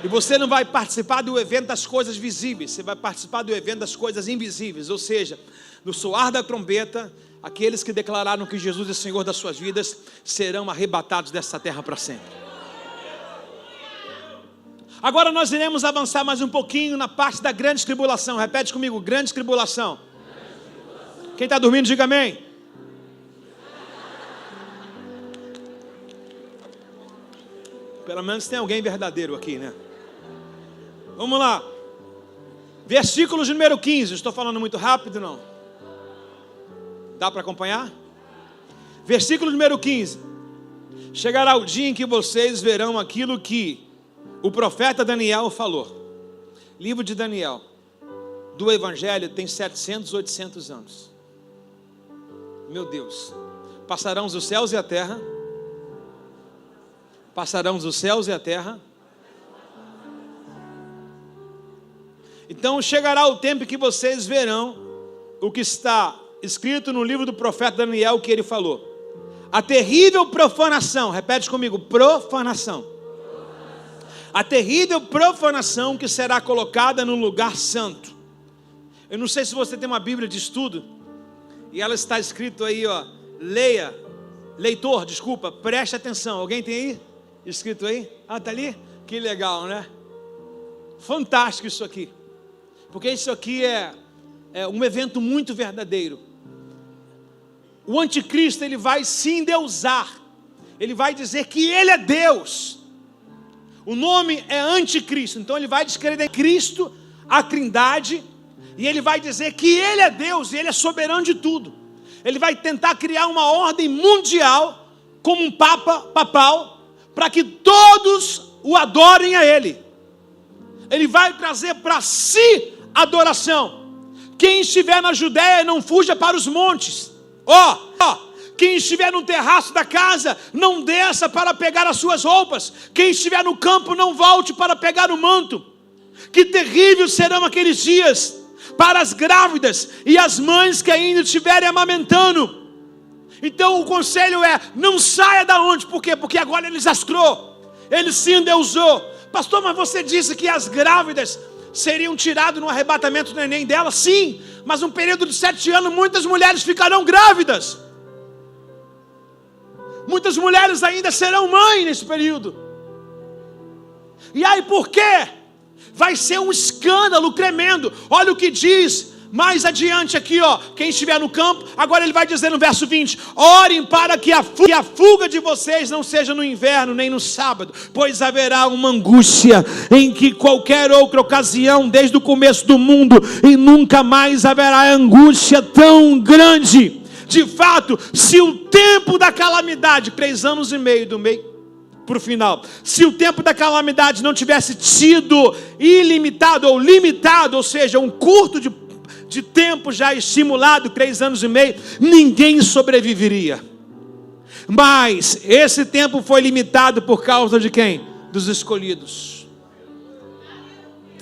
E você não vai participar do evento das coisas visíveis, você vai participar do evento das coisas invisíveis. Ou seja, no soar da trombeta, aqueles que declararam que Jesus é Senhor das suas vidas serão arrebatados dessa terra para sempre. Agora nós iremos avançar mais um pouquinho na parte da grande tribulação. Repete comigo: grande tribulação. Quem está dormindo, diga amém. Pelo menos tem alguém verdadeiro aqui, né? Vamos lá. Versículo de número 15. Estou falando muito rápido, não? Dá para acompanhar? Versículo número 15. Chegará o dia em que vocês verão aquilo que o profeta Daniel falou. Livro de Daniel, do Evangelho, tem 700, 800 anos. Meu Deus. Passarão os céus e a terra. Passarão os céus e a terra. Então chegará o tempo que vocês verão o que está escrito no livro do profeta Daniel, que ele falou. A terrível profanação, repete comigo: profanação. A terrível profanação que será colocada no lugar santo. Eu não sei se você tem uma Bíblia de estudo, e ela está escrito aí, ó, leitor, preste atenção. Alguém tem aí? Escrito aí? Está ali? Que legal, né? Fantástico isso aqui. Porque isso aqui é um evento muito verdadeiro. O anticristo, ele vai se endeusar. ele vai dizer que ele é Deus. O nome é anticristo, então ele vai descrever Cristo, a Trindade, e ele vai dizer que ele é Deus e ele é soberano de tudo. Ele vai tentar criar uma ordem mundial, como um papal, para que todos o adorem a ele. Ele vai trazer para si adoração. Quem estiver na Judéia não fuja para os montes. Quem estiver no terraço da casa, não desça para pegar as suas roupas. Quem estiver no campo, não volte para pegar o manto. Que terríveis serão aqueles dias para as grávidas e as mães que ainda estiverem amamentando. Então o conselho é, não saia da onde. Por quê? Porque agora ele desastrou, ele se endeusou. Pastor, mas você disse que as grávidas seriam tiradas no arrebatamento do neném dela. Sim, mas no período de 7 anos muitas mulheres ficarão grávidas. Muitas mulheres ainda serão mães nesse período. E aí por quê? Vai ser um escândalo tremendo. Olha o que diz mais adiante aqui, quem estiver no campo. Agora ele vai dizer no verso 20: orem para que a fuga de vocês não seja no inverno nem no sábado, pois haverá uma angústia em que qualquer outra ocasião desde o começo do mundo, e nunca mais haverá angústia tão grande. De fato, se o tempo da calamidade, 3 anos e meio do meio para o final, se o tempo da calamidade não tivesse sido ilimitado ou limitado, ou seja, um curto de tempo já estimulado, 3 anos e meio, ninguém sobreviveria. Mas esse tempo foi limitado por causa de quem? Dos escolhidos.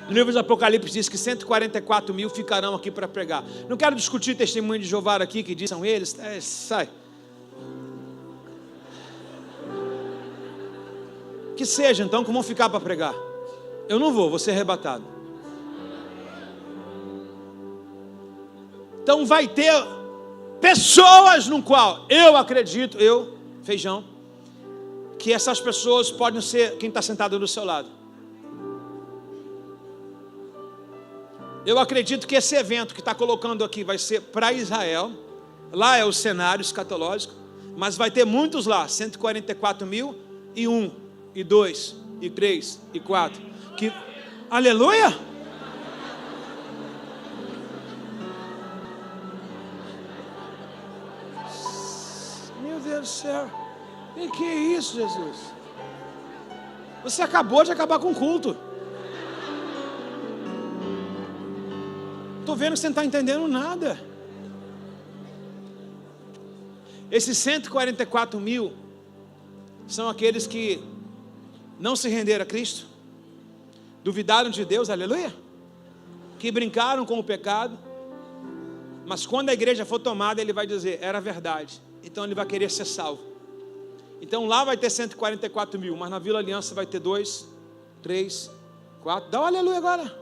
No livro do Apocalipse diz que 144 mil ficarão aqui para pregar. Não quero discutir testemunho de Jeová aqui, que diz são eles. Sai. Que seja então que vão ficar para pregar. Eu não vou ser arrebatado. Então vai ter pessoas no qual eu acredito, Feijão, que essas pessoas podem ser quem está sentado do seu lado. Eu acredito que esse evento que está colocando aqui vai ser para Israel. Lá é o cenário escatológico, mas vai ter muitos lá, 144 mil, e 1, e 2, e 3, e 4. Aleluia! Meu Deus do céu, o que é isso, Jesus? Você acabou de acabar com o culto. Estou vendo que você não está entendendo nada. Esses 144 mil são aqueles que não se renderam a Cristo, duvidaram de Deus, aleluia, que brincaram com o pecado, mas quando a igreja for tomada, ele vai dizer, era verdade, então ele vai querer ser salvo. Então lá vai ter 144 mil, mas na Vila Aliança vai ter 2, 3, 4, dá um aleluia agora.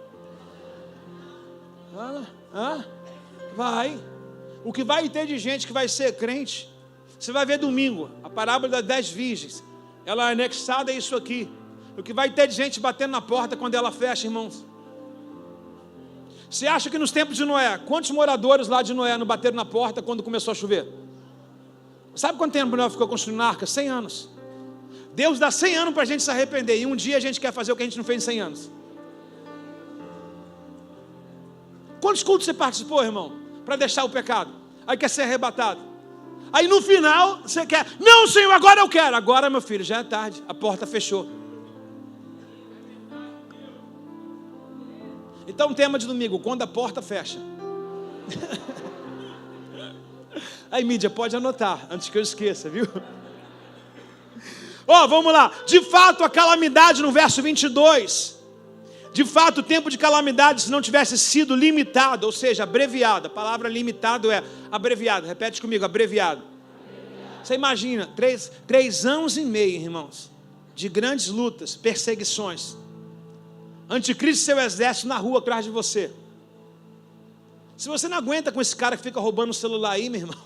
Vai. O que vai ter de gente que vai ser crente, você vai ver domingo, a parábola das 10 virgens, ela é anexada a isso aqui. O que vai ter de gente batendo na porta quando ela fecha, irmãos. Você acha que nos tempos de Noé, quantos moradores lá de Noé não bateram na porta quando começou a chover? Sabe quanto tempo Noé ficou construindo a arca? 100 anos. Deus dá 100 anos para a gente se arrepender, e um dia a gente quer fazer o que a gente não fez em 100 anos. Quantos cultos você participou, irmão? Para deixar o pecado. Aí quer ser arrebatado. Aí no final você quer, não, Senhor, agora eu quero. Agora, meu filho, já é tarde, a porta fechou. Então, tema de domingo, quando a porta fecha. Aí, mídia, pode anotar, antes que eu esqueça, viu? Vamos lá. De fato, a calamidade no verso 22. De fato, o tempo de calamidade, se não tivesse sido limitado, ou seja, abreviado. A palavra limitado é abreviado. Repete comigo, abreviado. Você imagina, 3 anos e meio, irmãos, de grandes lutas, perseguições. Anticristo e seu exército na rua atrás de você. Se você não aguenta com esse cara que fica roubando o celular aí, meu irmão,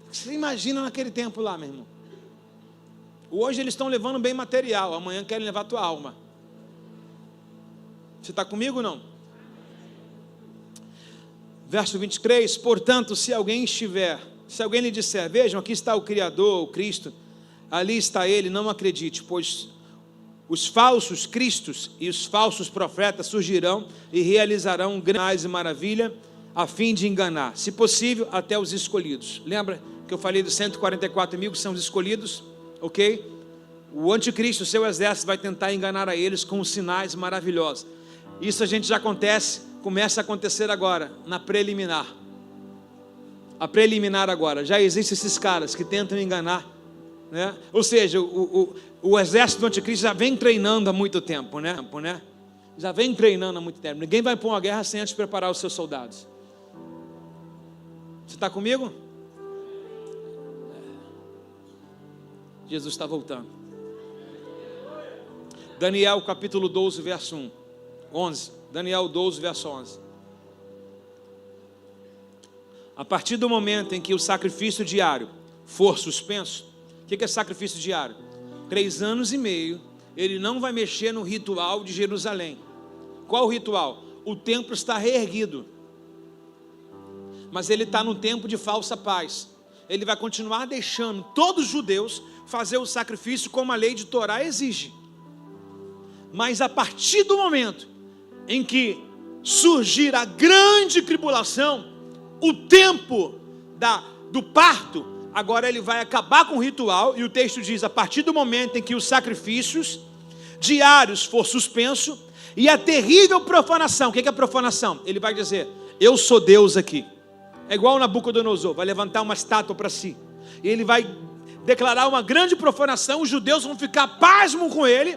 você imagina naquele tempo lá, meu irmão. Hoje eles estão levando bem material, amanhã querem levar a tua alma. Você está comigo ou não? Verso 23, portanto, se alguém estiver Se alguém lhe disser, vejam, aqui está o Criador, o Cristo, ali está ele, não acredite, pois os falsos cristos e os falsos profetas surgirão e realizarão grandes e maravilha a fim de enganar, se possível, até os escolhidos. Lembra que eu falei dos 144 mil que são os escolhidos? Ok? O anticristo, o seu exército, vai tentar enganar a eles com sinais maravilhosos. Isso a gente já começa a acontecer agora, na preliminar. A preliminar agora, já existem esses caras que tentam enganar, né? Ou seja, o exército do anticristo já vem treinando há muito tempo, né? Já vem treinando há muito tempo. Ninguém vai pôr uma guerra sem antes preparar os seus soldados. Você está comigo? Jesus está voltando. Daniel capítulo 12, verso 11. Daniel 12, verso 11. A partir do momento em que o sacrifício diário for suspenso, o que é sacrifício diário? 3 anos e meio, ele não vai mexer no ritual de Jerusalém. Qual o ritual? O templo está reerguido, mas ele está no tempo de falsa paz. Ele vai continuar deixando todos os judeus fazer o sacrifício como a lei de Torá exige. Mas a partir do momento em que surgir a grande tribulação, o tempo do parto, agora ele vai acabar com o ritual, e o texto diz, a partir do momento em que os sacrifícios diários for suspenso, e a terrível profanação, o que é a profanação? Ele vai dizer, eu sou Deus aqui. É igual Nabucodonosor, vai levantar uma estátua para si, e ele vai declarar uma grande profanação, os judeus vão ficar pasmos com ele.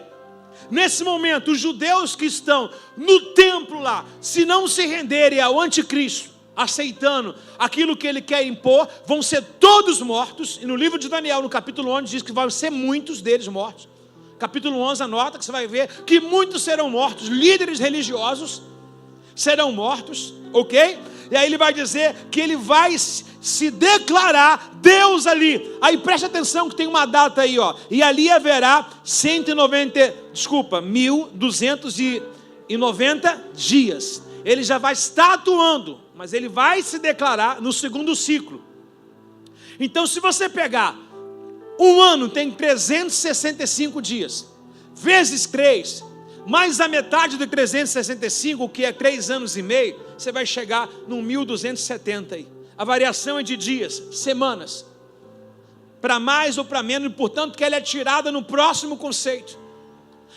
Nesse momento, os judeus que estão no templo lá, se não se renderem ao anticristo, aceitando aquilo que ele quer impor, vão ser todos mortos. E no livro de Daniel, no capítulo 11, diz que vão ser muitos deles mortos. Capítulo 11 anota que você vai ver que muitos serão mortos, líderes religiosos serão mortos, ok? E aí ele vai dizer que ele vai se declarar Deus ali. Aí preste atenção que tem uma data aí, ó. E ali haverá 1290 dias. Ele já vai estar atuando, mas ele vai se declarar no segundo ciclo. Então, se você pegar um ano, tem 365 dias, vezes 3, mais a metade de 365, que é 3 anos e meio, você vai chegar no 1270 aí. A variação é de dias, semanas, para mais ou para menos, portanto que ela é tirada no próximo conceito.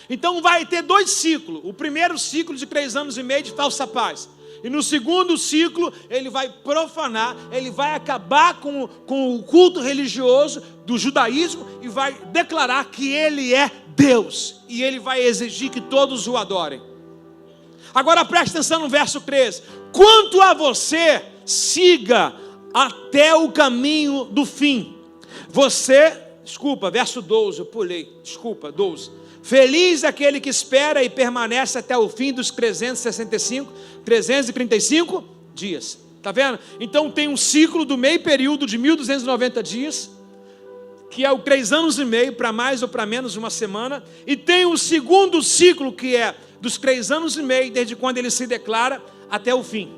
Então vai ter 2 ciclos. O primeiro ciclo de 3 anos e meio de falsa paz, e no segundo ciclo ele vai profanar, ele vai acabar com o culto religioso do judaísmo e vai declarar que ele é Deus, e ele vai exigir que todos o adorem. Agora preste atenção no verso 13. Quanto a você, siga até o caminho do fim. Verso 12, eu pulei, 12. Feliz aquele que espera e permanece até o fim dos 335 dias. Está vendo? Então tem um ciclo do meio período de 1290 dias, que é o 3 anos e meio, para mais ou para menos uma semana. E tem o segundo ciclo, que é dos 3 anos e meio, desde quando ele se declara até o fim.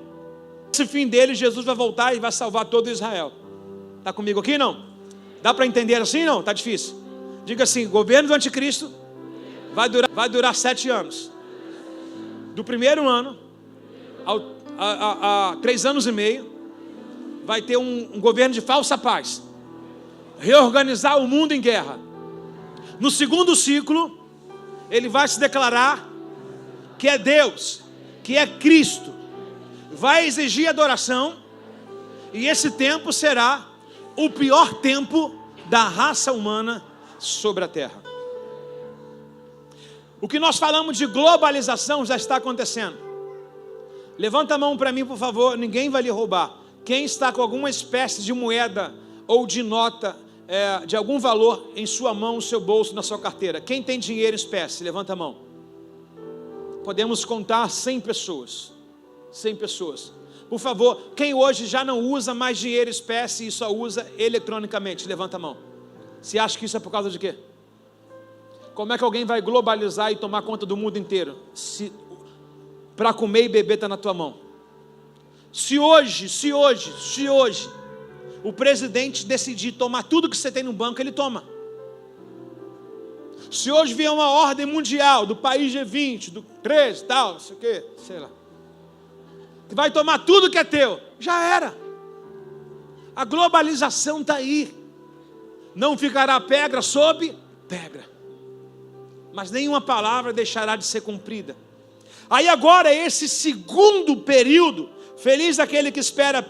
Esse fim dele, Jesus vai voltar e vai salvar todo Israel. Está comigo aqui, não? Dá para entender assim, não? Está difícil. Diga assim, governo do anticristo vai durar 7 anos. Do primeiro ano a 3 anos e meio, vai ter um governo de falsa paz, reorganizar o mundo em guerra. No segundo ciclo, ele vai se declarar que é Deus, que é Cristo, vai exigir adoração, e esse tempo será o pior tempo da raça humana sobre a terra. O que nós falamos de globalização já está acontecendo. Levanta a mão para mim, por favor, ninguém vai lhe roubar. Quem está com alguma espécie de moeda ou de nota de algum valor em sua mão, no seu bolso, na sua carteira? Quem tem dinheiro em espécie? Levanta a mão. Podemos contar 100 pessoas. 100 pessoas. Por favor, quem hoje já não usa mais dinheiro em espécie e só usa eletronicamente? Levanta a mão. Você acha que isso é por causa de quê? Como é que alguém vai globalizar e tomar conta do mundo inteiro, se para comer e beber está na tua mão? Se hoje o presidente decidir tomar tudo que você tem no banco, ele toma. Se hoje vier uma ordem mundial do país G20, do 13, tal, não sei o quê, sei lá, que vai tomar tudo que é teu, já era. A globalização está aí. Não ficará pedra sobre pedra, mas nenhuma palavra deixará de ser cumprida. Aí agora esse segundo período, feliz aquele que espera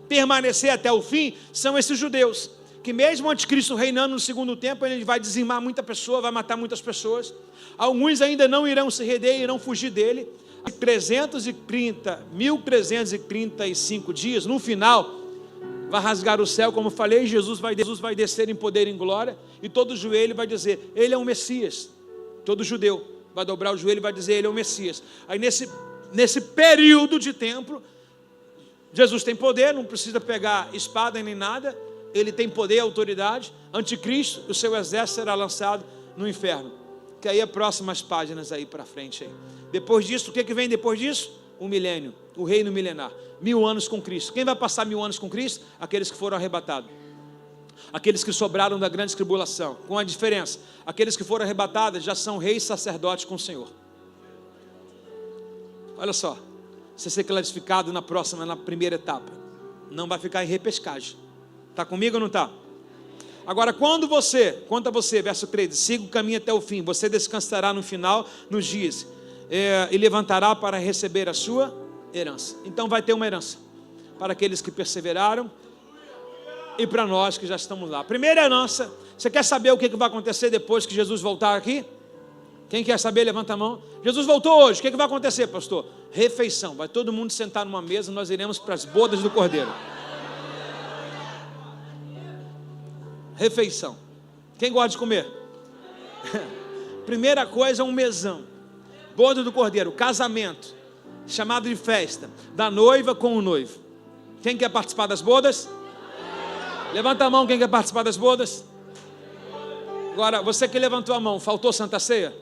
permanecer até o fim, são esses judeus, que mesmo o anticristo reinando no segundo tempo, ele vai dizimar muita pessoa, vai matar muitas pessoas. Alguns ainda não irão se render, irão fugir dele. 1.335 dias, no final, vai rasgar o céu, como falei, Jesus vai descer em poder e em glória, e todo joelho vai dizer, ele é o Messias. Todo judeu vai dobrar o joelho e vai dizer, ele é o Messias. Aí nesse período de tempo, Jesus tem poder, não precisa pegar espada nem nada, ele tem poder e autoridade. Anticristo, o seu exército será lançado no inferno. Que aí é próximas páginas aí para frente. Aí. Depois disso, o que vem depois disso? O milênio, o reino milenar. 1000 anos com Cristo. Quem vai passar 1000 anos com Cristo? Aqueles que foram arrebatados. Aqueles que sobraram da grande tribulação. Com a diferença, aqueles que foram arrebatados já são reis sacerdotes com o Senhor. Olha só, você ser classificado na primeira etapa. Não vai ficar em repescagem. Está comigo ou não está? Agora, quanto a você, verso 13, siga o caminho até o fim, você descansará no final, nos dias, e levantará para receber a sua herança. Então vai ter uma herança, para aqueles que perseveraram, e para nós que já estamos lá. Primeira herança, você quer saber o que vai acontecer depois que Jesus voltar aqui? Quem quer saber, levanta a mão. Jesus voltou hoje, o que vai acontecer, pastor? Refeição, vai todo mundo sentar numa mesa, nós iremos para as bodas do Cordeiro. Refeição. Quem gosta de comer? Primeira coisa, um mesão. Boda do Cordeiro, casamento, chamado de festa, da noiva com o noivo. Quem quer participar das bodas? Levanta a mão, quem quer participar das bodas? Agora, você que levantou a mão, faltou Santa Ceia?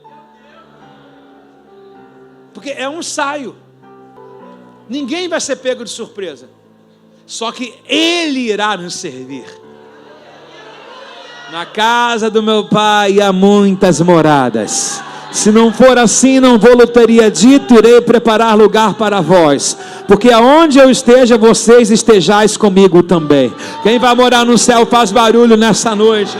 Porque é um ensaio. Ninguém vai ser pego de surpresa. Só que Ele irá nos servir. Na casa do meu pai há muitas moradas. Se não for assim, não vou teria dito, irei preparar lugar para vós. Porque aonde eu esteja, vocês estejais comigo também. Quem vai morar no céu faz barulho nessa noite.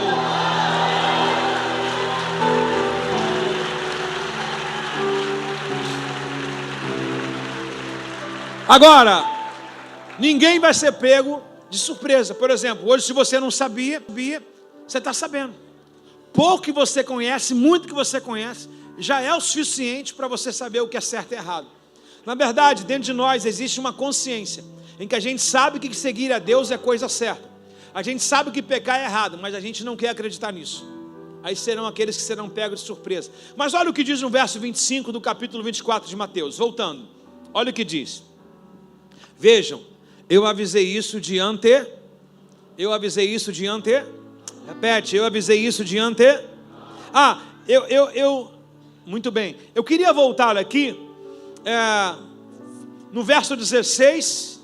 Agora, ninguém vai ser pego de surpresa. Por exemplo, hoje se você não sabia, você está sabendo. Pouco que você conhece, muito que você conhece, já é o suficiente para você saber o que é certo e errado. Na verdade, dentro de nós existe uma consciência, em que a gente sabe que seguir a Deus é coisa certa. A gente sabe que pecar é errado, mas a gente não quer acreditar nisso. Aí serão aqueles que serão pegos de surpresa. Mas olha o que diz no verso 25 do capítulo 24 de Mateus. Voltando, olha o que diz. Vejam, eu avisei isso de ante. Repete, eu avisei isso de ante. Muito bem. Eu queria voltar aqui no verso 16.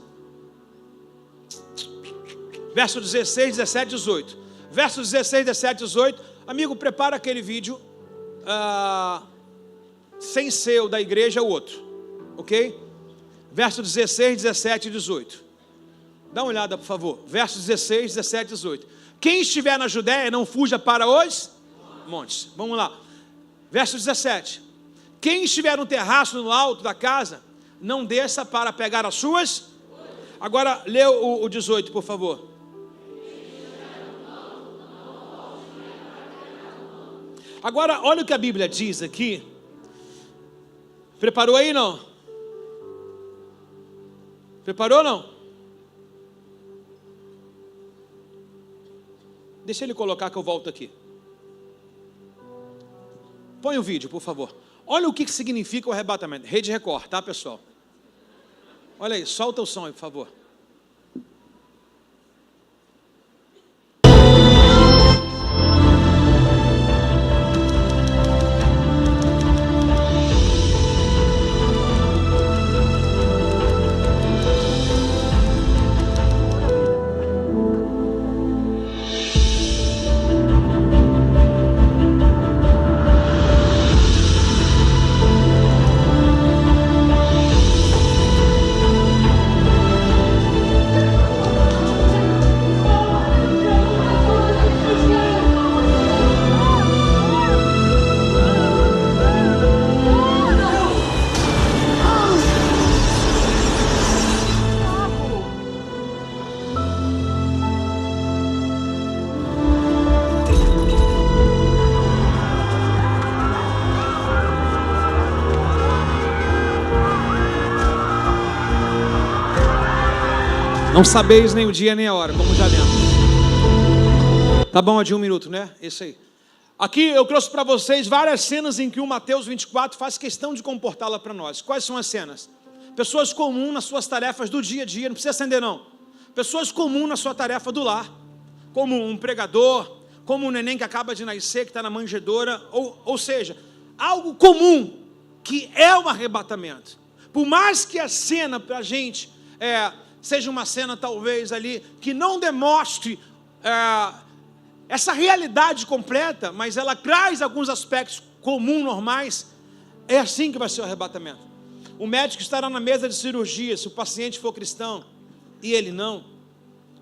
Verso 16, 17, 18. Verso 16, 17, 18. Amigo, prepara aquele vídeo. Sem ser o da igreja, o outro. Ok? Verso 16, 17 e 18. Dá uma olhada, por favor. Versos 16, 17 e 18. Quem estiver na Judéia, não fuja para os montes. Vamos lá. Verso 17. Quem estiver no terraço, no alto da casa, não desça para pegar as suas. Agora, lê o 18, por favor. Agora, olha o que a Bíblia diz aqui. Preparou aí, não? Preparou, não? Deixa ele colocar que eu volto aqui. Põe o vídeo, por favor. Olha o que significa o arrebatamento. Rede Record, tá, pessoal? Olha aí, solta o som aí, por favor. Não sabeis nem o dia nem a hora, como já lemos. Tá bom, é de 1 minuto, né? Isso aí. Aqui eu trouxe para vocês várias cenas em que o Mateus 24 faz questão de comportá-la para nós. Quais são as cenas? Pessoas comuns nas suas tarefas do dia a dia, não precisa acender não. Pessoas comuns na sua tarefa do lar, como um pregador, como um neném que acaba de nascer, que está na manjedoura, ou seja, algo comum, que é um arrebatamento. Por mais que a cena para a gente seja uma cena talvez ali, que não demonstre essa realidade completa, mas ela traz alguns aspectos comuns, normais, é assim que vai ser o arrebatamento. O médico estará na mesa de cirurgia, se o paciente for cristão, e ele não,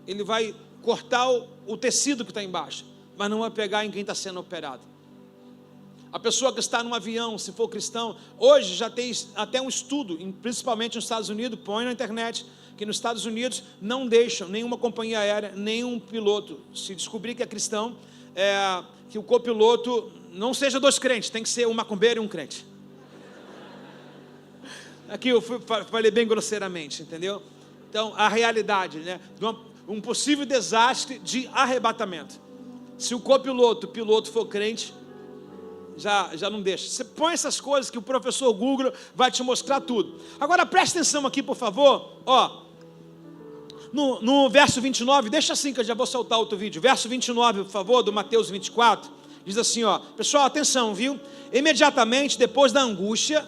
ele vai cortar o tecido que está embaixo, mas não vai pegar em quem está sendo operado. A pessoa que está no avião, se for cristão, hoje já tem até um estudo, principalmente nos Estados Unidos, põe na internet, que nos Estados Unidos não deixam nenhuma companhia aérea, nenhum piloto, se descobrir que é cristão, que o copiloto não seja 2 crentes, tem que ser um macumbeiro e um crente. Aqui eu falei bem grosseiramente, entendeu? Então, a realidade, né, de um possível desastre de arrebatamento. Se o copiloto, o piloto for crente, já não deixa. Você põe essas coisas que o professor Google vai te mostrar tudo. Agora presta atenção aqui, por favor. No verso 29, deixa assim que eu já vou soltar outro vídeo. Verso 29, por favor, do Mateus 24. Diz assim, pessoal, atenção, viu? Imediatamente depois da angústia,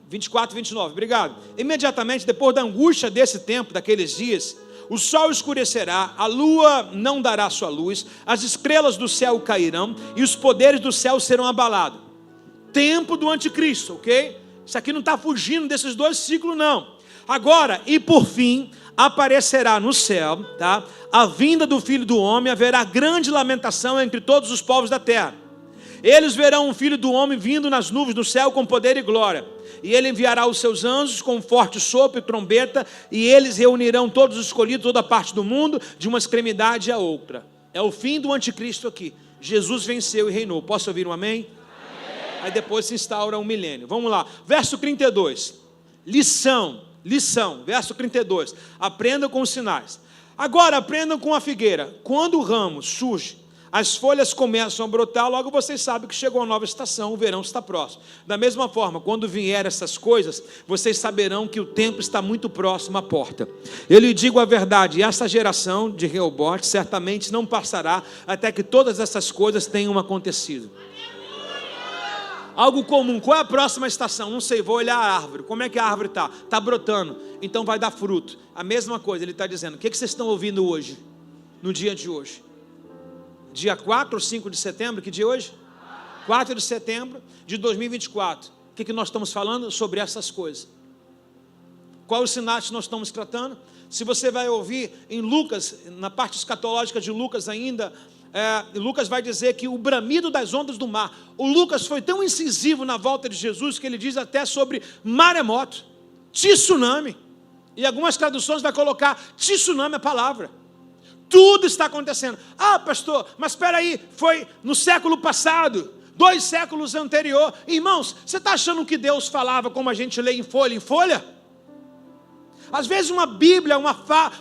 24, 29, obrigado. Imediatamente depois da angústia desse tempo, daqueles dias, o sol escurecerá, a lua não dará sua luz, as estrelas do céu cairão e os poderes do céu serão abalados. Tempo do anticristo, ok? Isso aqui não está fugindo desses 2 ciclos, não. Agora, e por fim, aparecerá no céu, tá? A vinda do Filho do Homem, haverá grande lamentação entre todos os povos da terra. Eles verão o Filho do Homem vindo nas nuvens do céu com poder e glória. E ele enviará os seus anjos com forte sopro e trombeta, e eles reunirão todos os escolhidos, toda parte do mundo, de uma extremidade à outra. É o fim do anticristo aqui. Jesus venceu e reinou. Posso ouvir um amém? Amém. Aí depois se instaura um milênio. Vamos lá, verso 32. Lição, verso 32. Aprendam com os sinais. Agora aprendam com a figueira. Quando o ramo surge, as folhas começam a brotar, logo vocês sabem que chegou a nova estação, o verão está próximo. Da mesma forma, quando vier essas coisas, vocês saberão que o tempo está muito próximo à porta. Eu lhe digo a verdade, essa geração de Rehobote certamente não passará até que todas essas coisas tenham acontecido. Algo comum, qual é a próxima estação? Não sei, vou olhar a árvore, como é que a árvore está? Está brotando, então vai dar fruto. A mesma coisa, ele está dizendo, o que vocês estão ouvindo hoje, no dia de hoje? Dia 4 ou 5 de setembro, que dia é hoje? 4 de setembro de 2024. O que nós estamos falando? Sobre essas coisas. Qual os sinais que nós estamos tratando? Se você vai ouvir em Lucas, na parte escatológica de Lucas ainda, Lucas vai dizer que o bramido das ondas do mar. O Lucas foi tão incisivo na volta de Jesus que ele diz até sobre maremoto, tsunami. E algumas traduções vai colocar tsunami a palavra. Tudo está acontecendo. Ah, pastor, mas espera aí, foi no século passado, 2 séculos anterior. Irmãos, você está achando que Deus falava como a gente lê em folha em folha? Às vezes uma Bíblia,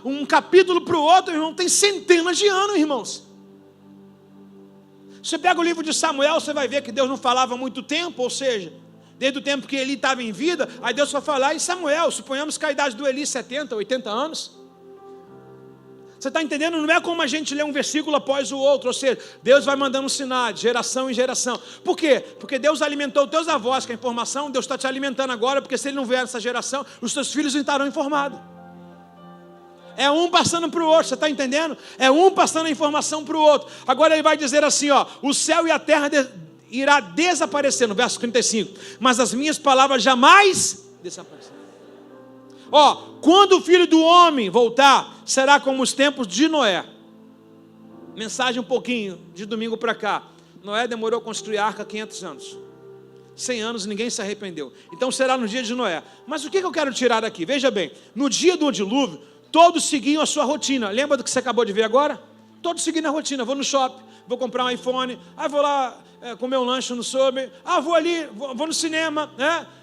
um capítulo para o outro, irmão, tem centenas de anos, irmãos. Você pega o livro de Samuel, você vai ver que Deus não falava há muito tempo, ou seja, desde o tempo que Eli estava em vida, aí Deus vai falar em Samuel, suponhamos que a idade do Eli 70, 80 anos. Você está entendendo? Não é como a gente lê um versículo após o outro, ou seja, Deus vai mandando um sinal de geração em geração. Por quê? Porque Deus alimentou os teus avós com a informação, Deus está te alimentando agora, porque se Ele não vier nessa geração, os teus filhos não estarão informados. É um passando para o outro, você está entendendo? É um passando a informação para o outro. Agora Ele vai dizer assim, o céu e a terra irá desaparecer, no verso 35, mas as minhas palavras jamais desaparecerão. Quando o Filho do Homem voltar, será como os tempos de Noé. Mensagem um pouquinho, de domingo para cá. Noé demorou a construir a arca 500 anos. 100 anos, ninguém se arrependeu. Então será no dia de Noé. Mas o que eu quero tirar daqui? Veja bem, no dia do dilúvio, todos seguiam a sua rotina. Lembra do que você acabou de ver agora? Todos seguindo a rotina. Vou no shopping, vou comprar um iPhone, vou lá comer um lanche no Subway, vou ali, vou no cinema,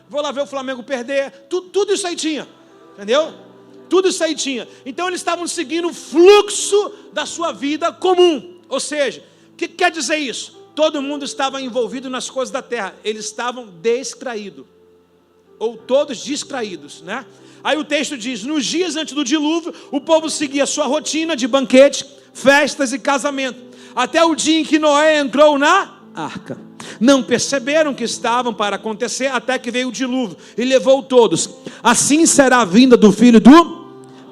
vou lá ver o Flamengo perder. Tudo isso aí tinha. Entendeu? tudo isso aí tinha. Então eles estavam seguindo o fluxo da sua vida comum. Ou seja, o que quer dizer isso? Todo mundo estava envolvido nas coisas da terra. Eles estavam distraídos. Ou todos distraídos, né? Aí o texto diz, nos dias antes do dilúvio, o povo seguia a sua rotina de banquete, festas e casamento, até o dia em que Noé entrou na arca. Não perceberam que estavam para acontecer, até que veio o dilúvio e levou todos. Assim será a vinda do Filho do...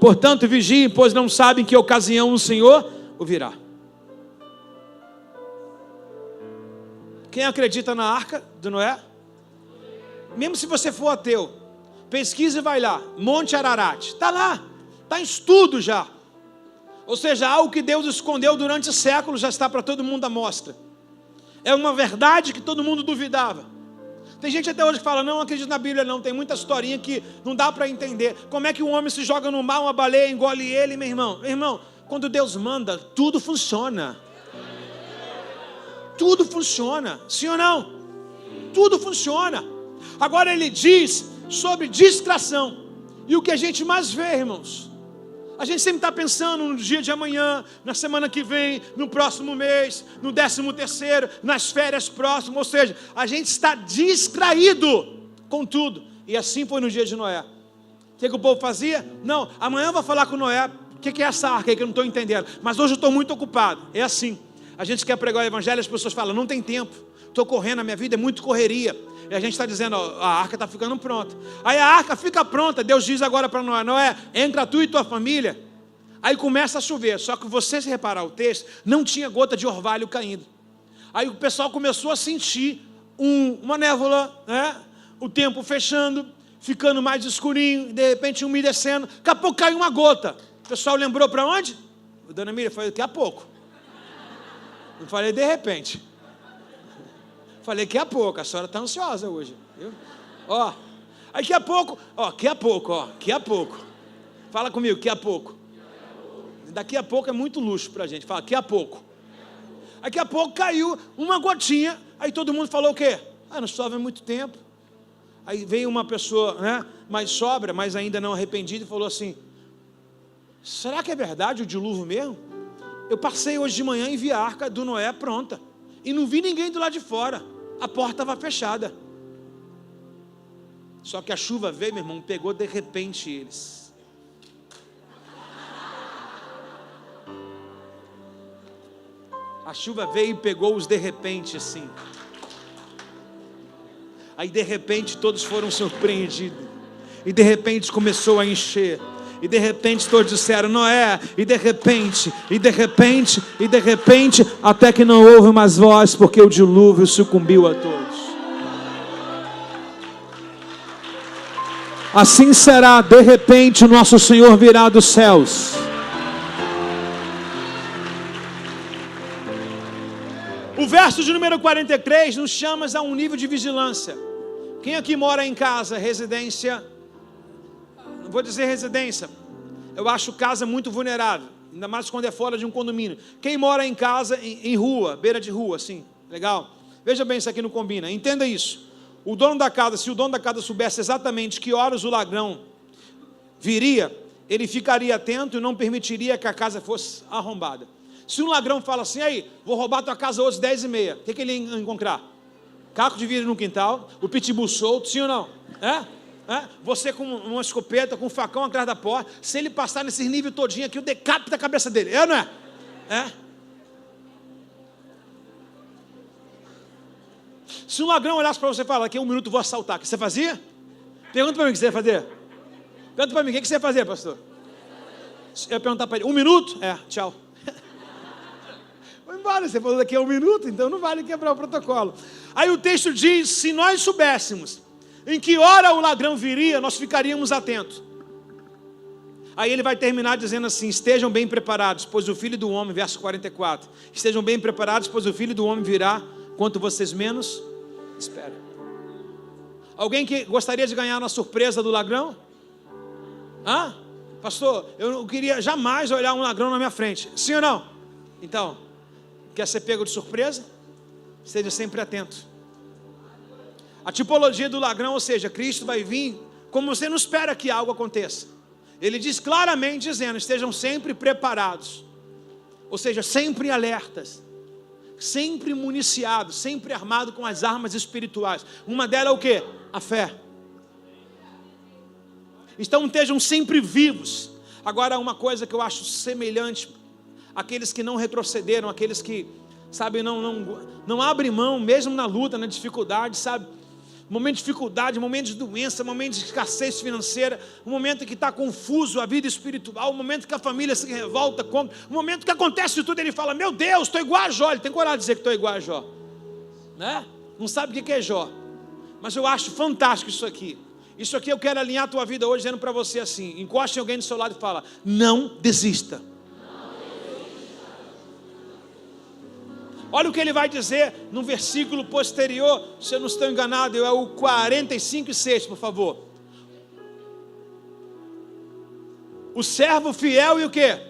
Portanto, vigiem, pois não sabem que ocasião o Senhor o virá. Quem acredita na arca de Noé? Mesmo se você for ateu, pesquisa e vai lá, Monte Ararat, está lá, está em estudo já. Ou seja, algo que Deus escondeu durante séculos já está para todo mundo à mostra. É uma verdade que todo mundo duvidava. Tem gente até hoje que fala, não acredito na Bíblia não, tem muita historinha que não dá para entender. Como é que um homem se joga no mar, uma baleia engole ele, meu irmão? Meu irmão, quando Deus manda, tudo funciona. Tudo funciona, sim ou não? Tudo funciona. Agora ele diz sobre distração. E o que a gente mais vê, irmãos, a gente sempre está pensando no dia de amanhã, na semana que vem, no próximo mês, no 13º, nas férias próximas. Ou seja, a gente está distraído com tudo. E assim foi no dia de Noé. O que o povo fazia? Não, amanhã eu vou falar com Noé. O que é essa arca aí que eu não estou entendendo? Mas hoje eu estou muito ocupado. É assim. A gente quer pregar o evangelho, as pessoas falam, não tem tempo, estou correndo, a minha vida é muito correria. E a gente está dizendo, ó, a arca está ficando pronta. Aí a arca fica pronta, Deus diz agora para Noé, Noé, entra tu e tua família. Aí começa a chover, só que você, se reparar o texto, não tinha gota de orvalho caindo. Aí o pessoal começou a sentir uma névoa, né? O tempo fechando, ficando mais escurinho, de repente umedecendo, daqui a pouco caiu uma gota. O pessoal lembrou para onde? O Dona Miriam falou, daqui a pouco. Não falei de repente. Falei daqui a pouco, a senhora está ansiosa hoje. Viu? Ó, aí daqui a pouco, daqui a pouco. Fala comigo, daqui a pouco. Daqui a pouco é muito luxo para a gente. Fala, daqui a pouco. Daqui a pouco caiu uma gotinha, aí todo mundo falou o quê? Não chove há muito tempo. Aí veio uma pessoa, né, mais sóbria, mas ainda não arrependida, e falou assim, será que é verdade o dilúvio mesmo? Eu passei hoje de manhã e vi a arca do Noé pronta. E não vi ninguém do lado de fora. A porta estava fechada. Só que a chuva veio, meu irmão, pegou de repente eles. A chuva veio e pegou-os de repente assim. Aí de repente todos foram surpreendidos. E de repente começou a encher. E de repente todos disseram, Noé, e de repente, até que não houve mais voz, porque o dilúvio sucumbiu a todos. Assim será, de repente, o nosso Senhor virá dos céus. O verso de número 43 nos chama a um nível de vigilância. Quem aqui mora em casa, residência... Não vou dizer residência, eu acho casa muito vulnerável, ainda mais quando é fora de um condomínio. Quem mora em casa, em rua, beira de rua, assim, legal? Veja bem, isso aqui não combina, entenda isso. O dono da casa, se o dono da casa soubesse exatamente que horas o ladrão viria, ele ficaria atento e não permitiria que a casa fosse arrombada. Se um ladrão fala assim, aí, vou roubar tua casa hoje 10h30, o que ele ia encontrar? Caco de vidro no quintal, o pitbull solto, sim ou não? Você com uma escopeta, com um facão atrás da porta, se ele passar nesses níveis todinho aqui, eu decapito a cabeça dele, ou não é? Se um ladrão olhasse para você e falar, daqui a 1 minuto eu vou assaltar, o que você fazia? Pergunta para mim o que você ia fazer. Pergunta para mim, o que você ia fazer, pastor? Eu ia perguntar para ele, 1 minuto? Tchau. Vai embora, você falou daqui a 1 minuto, então não vale quebrar o protocolo. Aí o texto diz, se nós soubéssemos em que hora o ladrão viria, nós ficaríamos atentos. Aí ele vai terminar dizendo assim, estejam bem preparados, pois o Filho do Homem, verso 44, estejam bem preparados, pois o Filho do Homem virá, quanto vocês menos esperam. Alguém que gostaria de ganhar uma surpresa do ladrão? Pastor, eu não queria jamais olhar um ladrão na minha frente, sim ou não? Então, quer ser pego de surpresa? Esteja sempre atento. A tipologia do ladrão, ou seja, Cristo vai vir como você não espera que algo aconteça. Ele diz claramente, dizendo, estejam sempre preparados. Ou seja, sempre alertas. Sempre municiados, sempre armados com as armas espirituais. Uma delas é o quê? A fé. Então estejam sempre vivos. Agora, uma coisa que eu acho semelhante, aqueles que não retrocederam, aqueles que, sabe, não abrem mão, mesmo na luta, na dificuldade, sabe? Momento de dificuldade, momento de doença, momento de escassez financeira, um momento que está confuso a vida espiritual, um momento que a família se revolta contra, um momento que acontece tudo, ele fala, meu Deus, estou igual a Jó. Ele tem coragem de dizer que estou igual a Jó, né? Não sabe o que é Jó, mas eu acho fantástico isso aqui. Isso aqui eu quero alinhar a tua vida hoje, dizendo para você assim, encoste alguém do seu lado e fala, não desista. Olha o que ele vai dizer no versículo posterior, se eu não estou enganado, é o 45:6, por favor. O servo fiel e o quê?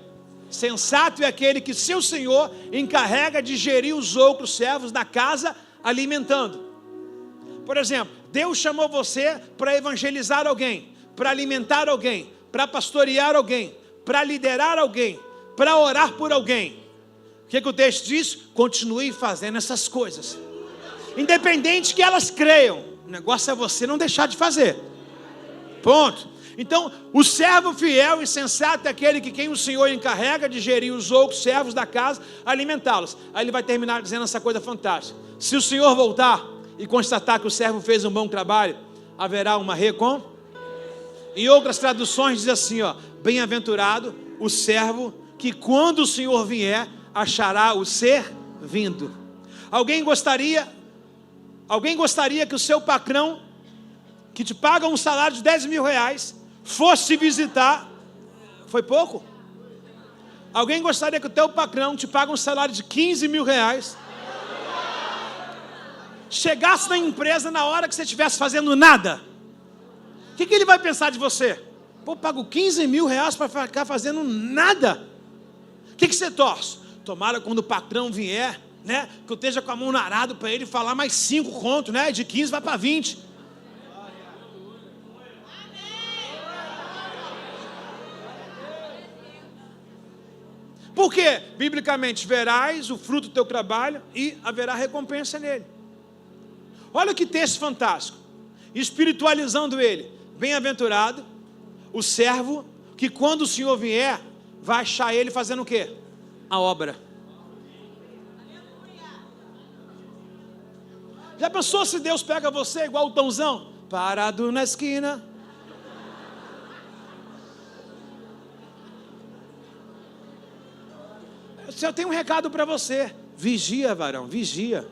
Sensato é aquele que seu senhor encarrega de gerir os outros servos da casa, alimentando. Por exemplo, Deus chamou você para evangelizar alguém, para alimentar alguém, para pastorear alguém, para liderar alguém, para orar por alguém. O que o texto diz? Continue fazendo essas coisas, independente que elas creiam. O negócio é você não deixar de fazer. Ponto. Então, o servo fiel e sensato é aquele que quem o Senhor encarrega de gerir os outros servos da casa, alimentá-los. Aí ele vai terminar dizendo essa coisa fantástica. Se o Senhor voltar e constatar que o servo fez um bom trabalho, haverá uma recompensa. Em outras traduções diz assim, ó, bem-aventurado o servo que quando o Senhor vier, achará o servindo. Alguém gostaria que o seu patrão, que te paga um salário de 10 mil reais, fosse visitar? Foi pouco? Alguém gostaria que o teu patrão te paga um salário de 15 mil reais, chegasse na empresa na hora que você estivesse fazendo nada? O que ele vai pensar de você? Pô, pago 15 mil reais para ficar fazendo nada. O que você torce? Tomara quando o patrão vier, né, que eu esteja com a mão no arado para ele falar mais 5 contos, né, de 15 vai para 20. Porque, biblicamente, verás o fruto do teu trabalho e haverá recompensa nele. Olha que texto fantástico. Espiritualizando ele. Bem-aventurado o servo que quando o Senhor vier, vai achar ele fazendo o quê? A obra. Já pensou se Deus pega você igual o Tãozão? Parado na esquina. Eu tenho um recado para você. Vigia, varão, vigia.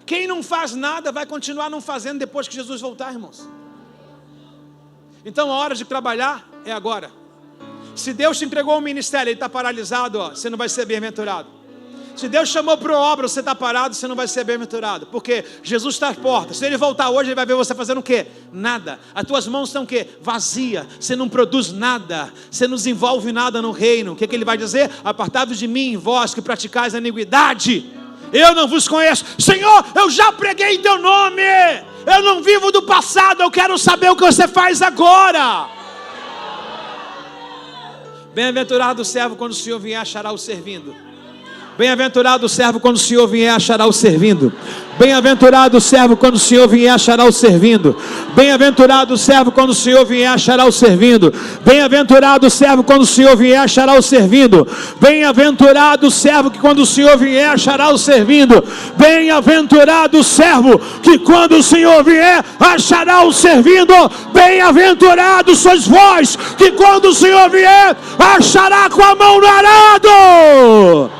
Quem não faz nada vai continuar não fazendo depois que Jesus voltar, irmãos. Então a hora de trabalhar é agora. Se Deus te entregou um ministério, ele está paralisado, ó, você não vai ser bem-aventurado. Se Deus chamou para uma obra, você está parado, você não vai ser bem-aventurado. Porque Jesus está à porta. Se ele voltar hoje, ele vai ver você fazendo o quê? Nada. As tuas mãos estão o quê? Vazia. Você não produz nada. Você não desenvolve nada no reino. O que ele vai dizer? Apartai-vos de mim, vós que praticais a iniquidade. Eu não vos conheço. Senhor, eu já preguei em teu nome. Eu não vivo do passado. Eu quero saber o que você faz agora. Bem-aventurado o servo quando o Senhor vier, achará o servindo. Bem-aventurado o servo quando o Senhor vier, achará o servindo. Bem-aventurado o servo quando o Senhor vier, achará o servindo. Bem-aventurado o servo quando o Senhor vier, achará o servindo. Bem-aventurado o servo quando o Senhor vier, achará o servindo. Bem-aventurado o servo que quando o Senhor vier, achará o servindo. Bem-aventurado o servo que quando o Senhor vier, achará o servindo. Bem-aventurados sois vós que quando o Senhor vier, achará com a mão no arado.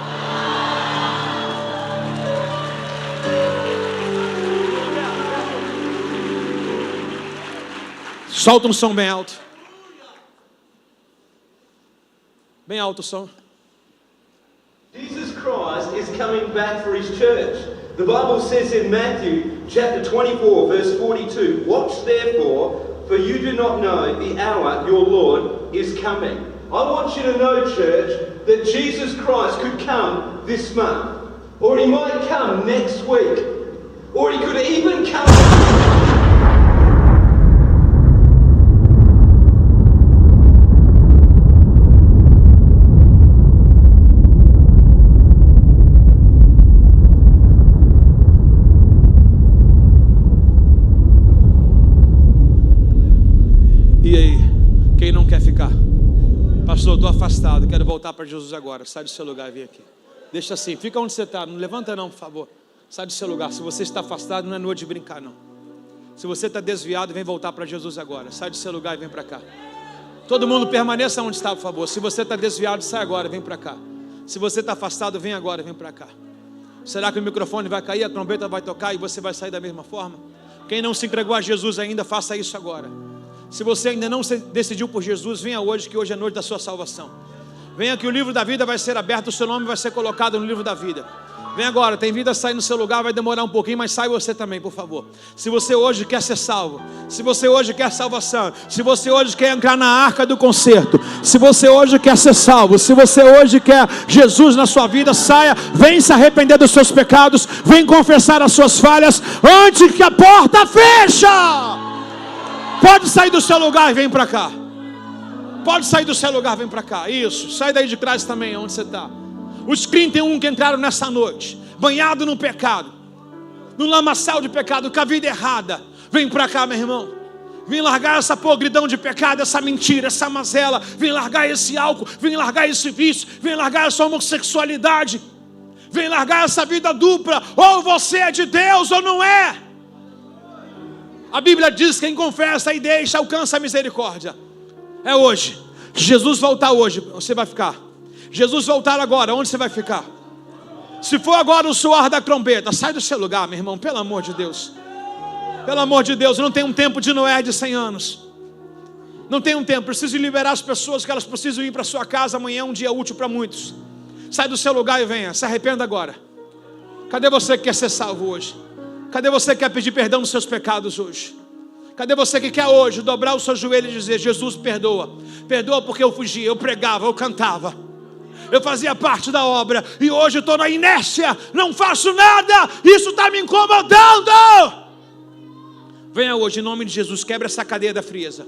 Solta um som bem alto. Bem alto o som. Jesus Christ is coming back for his church. The Bible says in Matthew chapter 24 verse 42, watch therefore, for you do not know the hour your Lord is coming. I want you to know, church, that Jesus Christ could come this month, or he might come next week, or he could even come estou afastado, quero voltar para Jesus agora. Sai do seu lugar e vem aqui. Deixa assim, fica onde você está, não levanta não, por favor. Sai do seu lugar. Se você está afastado, não é noite de brincar não. Se você está desviado, vem voltar para Jesus agora. Sai do seu lugar e vem para cá. Todo mundo permaneça onde está, por favor. Se você está desviado, sai agora, vem para cá. Se você está afastado, vem agora, vem para cá. Será que o microfone vai cair, a trombeta vai tocar e você vai sair da mesma forma? Quem não se entregou a Jesus ainda, faça isso agora. Se você ainda não se decidiu por Jesus, venha hoje, que hoje é noite da sua salvação. Venha que o livro da vida vai ser aberto, o seu nome vai ser colocado no livro da vida. Vem agora, tem vida a sair no seu lugar, vai demorar um pouquinho, mas sai você também, por favor. Se você hoje quer ser salvo, se você hoje quer salvação, se você hoje quer entrar na arca do concerto, se você hoje quer ser salvo, se você hoje quer Jesus na sua vida, saia, vem se arrepender dos seus pecados, vem confessar as suas falhas, antes que a porta feche. Pode sair do seu lugar e vem para cá. Pode sair do seu lugar, vem para cá. Isso, sai daí de trás também, onde você está. Os 31 que entraram nessa noite, banhado no pecado, no lamaçal de pecado, com a vida errada, vem para cá, meu irmão. Vem largar essa podridão de pecado, essa mentira, essa mazela. Vem largar esse álcool, vem largar esse vício, vem largar essa homossexualidade, vem largar essa vida dupla. Ou você é de Deus ou não é. A Bíblia diz que quem confessa e deixa alcança a misericórdia. É hoje. Jesus voltar hoje, você vai ficar. Jesus voltar agora, onde você vai ficar? Se for agora o soar da trombeta, sai do seu lugar, meu irmão, pelo amor de Deus. Pelo amor de Deus, não tem um tempo de Noé de 100 anos. Não tem um tempo, preciso liberar as pessoas que elas precisam ir para sua casa. Amanhã é um dia útil para muitos. Sai do seu lugar e venha, se arrependa agora. Cadê você que quer ser salvo hoje? Cadê você que quer pedir perdão dos seus pecados hoje? Cadê você que quer hoje dobrar o seu joelho e dizer: Jesus, perdoa. Perdoa porque eu fugia, eu pregava, eu cantava, eu fazia parte da obra, e hoje eu estou na inércia, não faço nada, isso está me incomodando. Venha hoje, em nome de Jesus, quebra essa cadeia da frieza.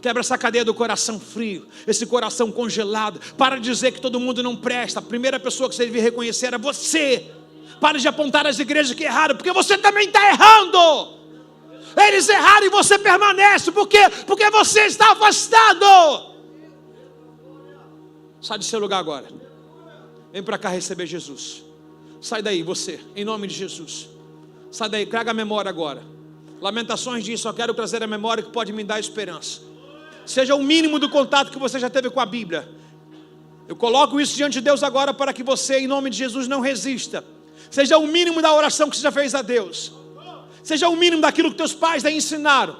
Quebra essa cadeia do coração frio, esse coração congelado. Para de dizer que todo mundo não presta. A primeira pessoa que você devia reconhecer era você. Para de apontar as igrejas que erraram, porque você também está errando. Eles erraram e você permanece. Por quê? Porque você está afastado. Sai do seu lugar agora. Vem para cá receber Jesus. Sai daí você, em nome de Jesus. Sai daí, traga a memória agora. Lamentações diz: só quero trazer a memória que pode me dar esperança. Seja o mínimo do contato que você já teve com a Bíblia. Eu coloco isso diante de Deus agora para que você, em nome de Jesus, não resista. Seja o mínimo da oração que você já fez a Deus. Seja o mínimo daquilo que teus pais já ensinaram.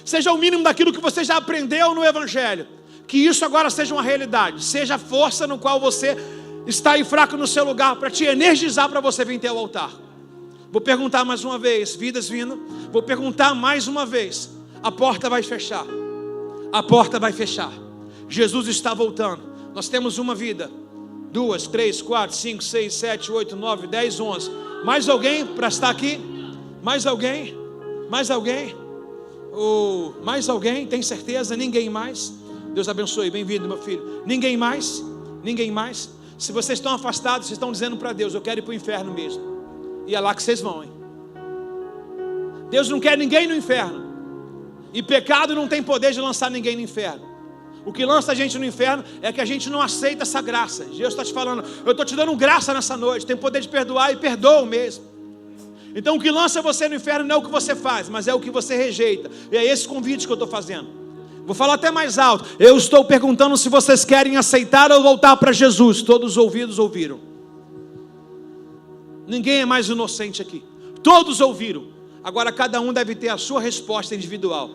Seja o mínimo daquilo que você já aprendeu no Evangelho. Que isso agora seja uma realidade. Seja a força no qual você está aí fraco no seu lugar, para te energizar para você vir até o altar. Vou perguntar mais uma vez, vidas vindo. Vou perguntar mais uma vez. A porta vai fechar. A porta vai fechar. Jesus está voltando. Nós temos uma vida. 2, 3, 4, 5, 6, 7, 8, 9, 10, 11. Mais alguém para estar aqui? Mais alguém? Mais alguém? Mais alguém? Tem certeza? Ninguém mais? Deus abençoe, bem-vindo, meu filho. Ninguém mais? Ninguém mais? Se vocês estão afastados, vocês estão dizendo para Deus: eu quero ir para o inferno mesmo. E é lá que vocês vão, hein? Deus não quer ninguém no inferno. E pecado não tem poder de lançar ninguém no inferno. O que lança a gente no inferno é que a gente não aceita essa graça. Deus está te falando: eu estou te dando graça nessa noite. Tem poder de perdoar e perdoa mesmo. Então o que lança você no inferno não é o que você faz, mas é o que você rejeita. E é esse convite que eu estou fazendo. Vou falar até mais alto. Eu estou perguntando se vocês querem aceitar ou voltar para Jesus. Todos os ouvidos ouviram. Ninguém é mais inocente aqui. Todos ouviram. Agora cada um deve ter a sua resposta individual.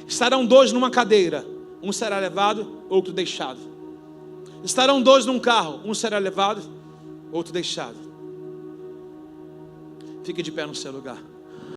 Estarão 2 numa cadeira. Um será levado, outro deixado. Estarão 2 num carro. Um será levado, outro deixado. Fique de pé no seu lugar.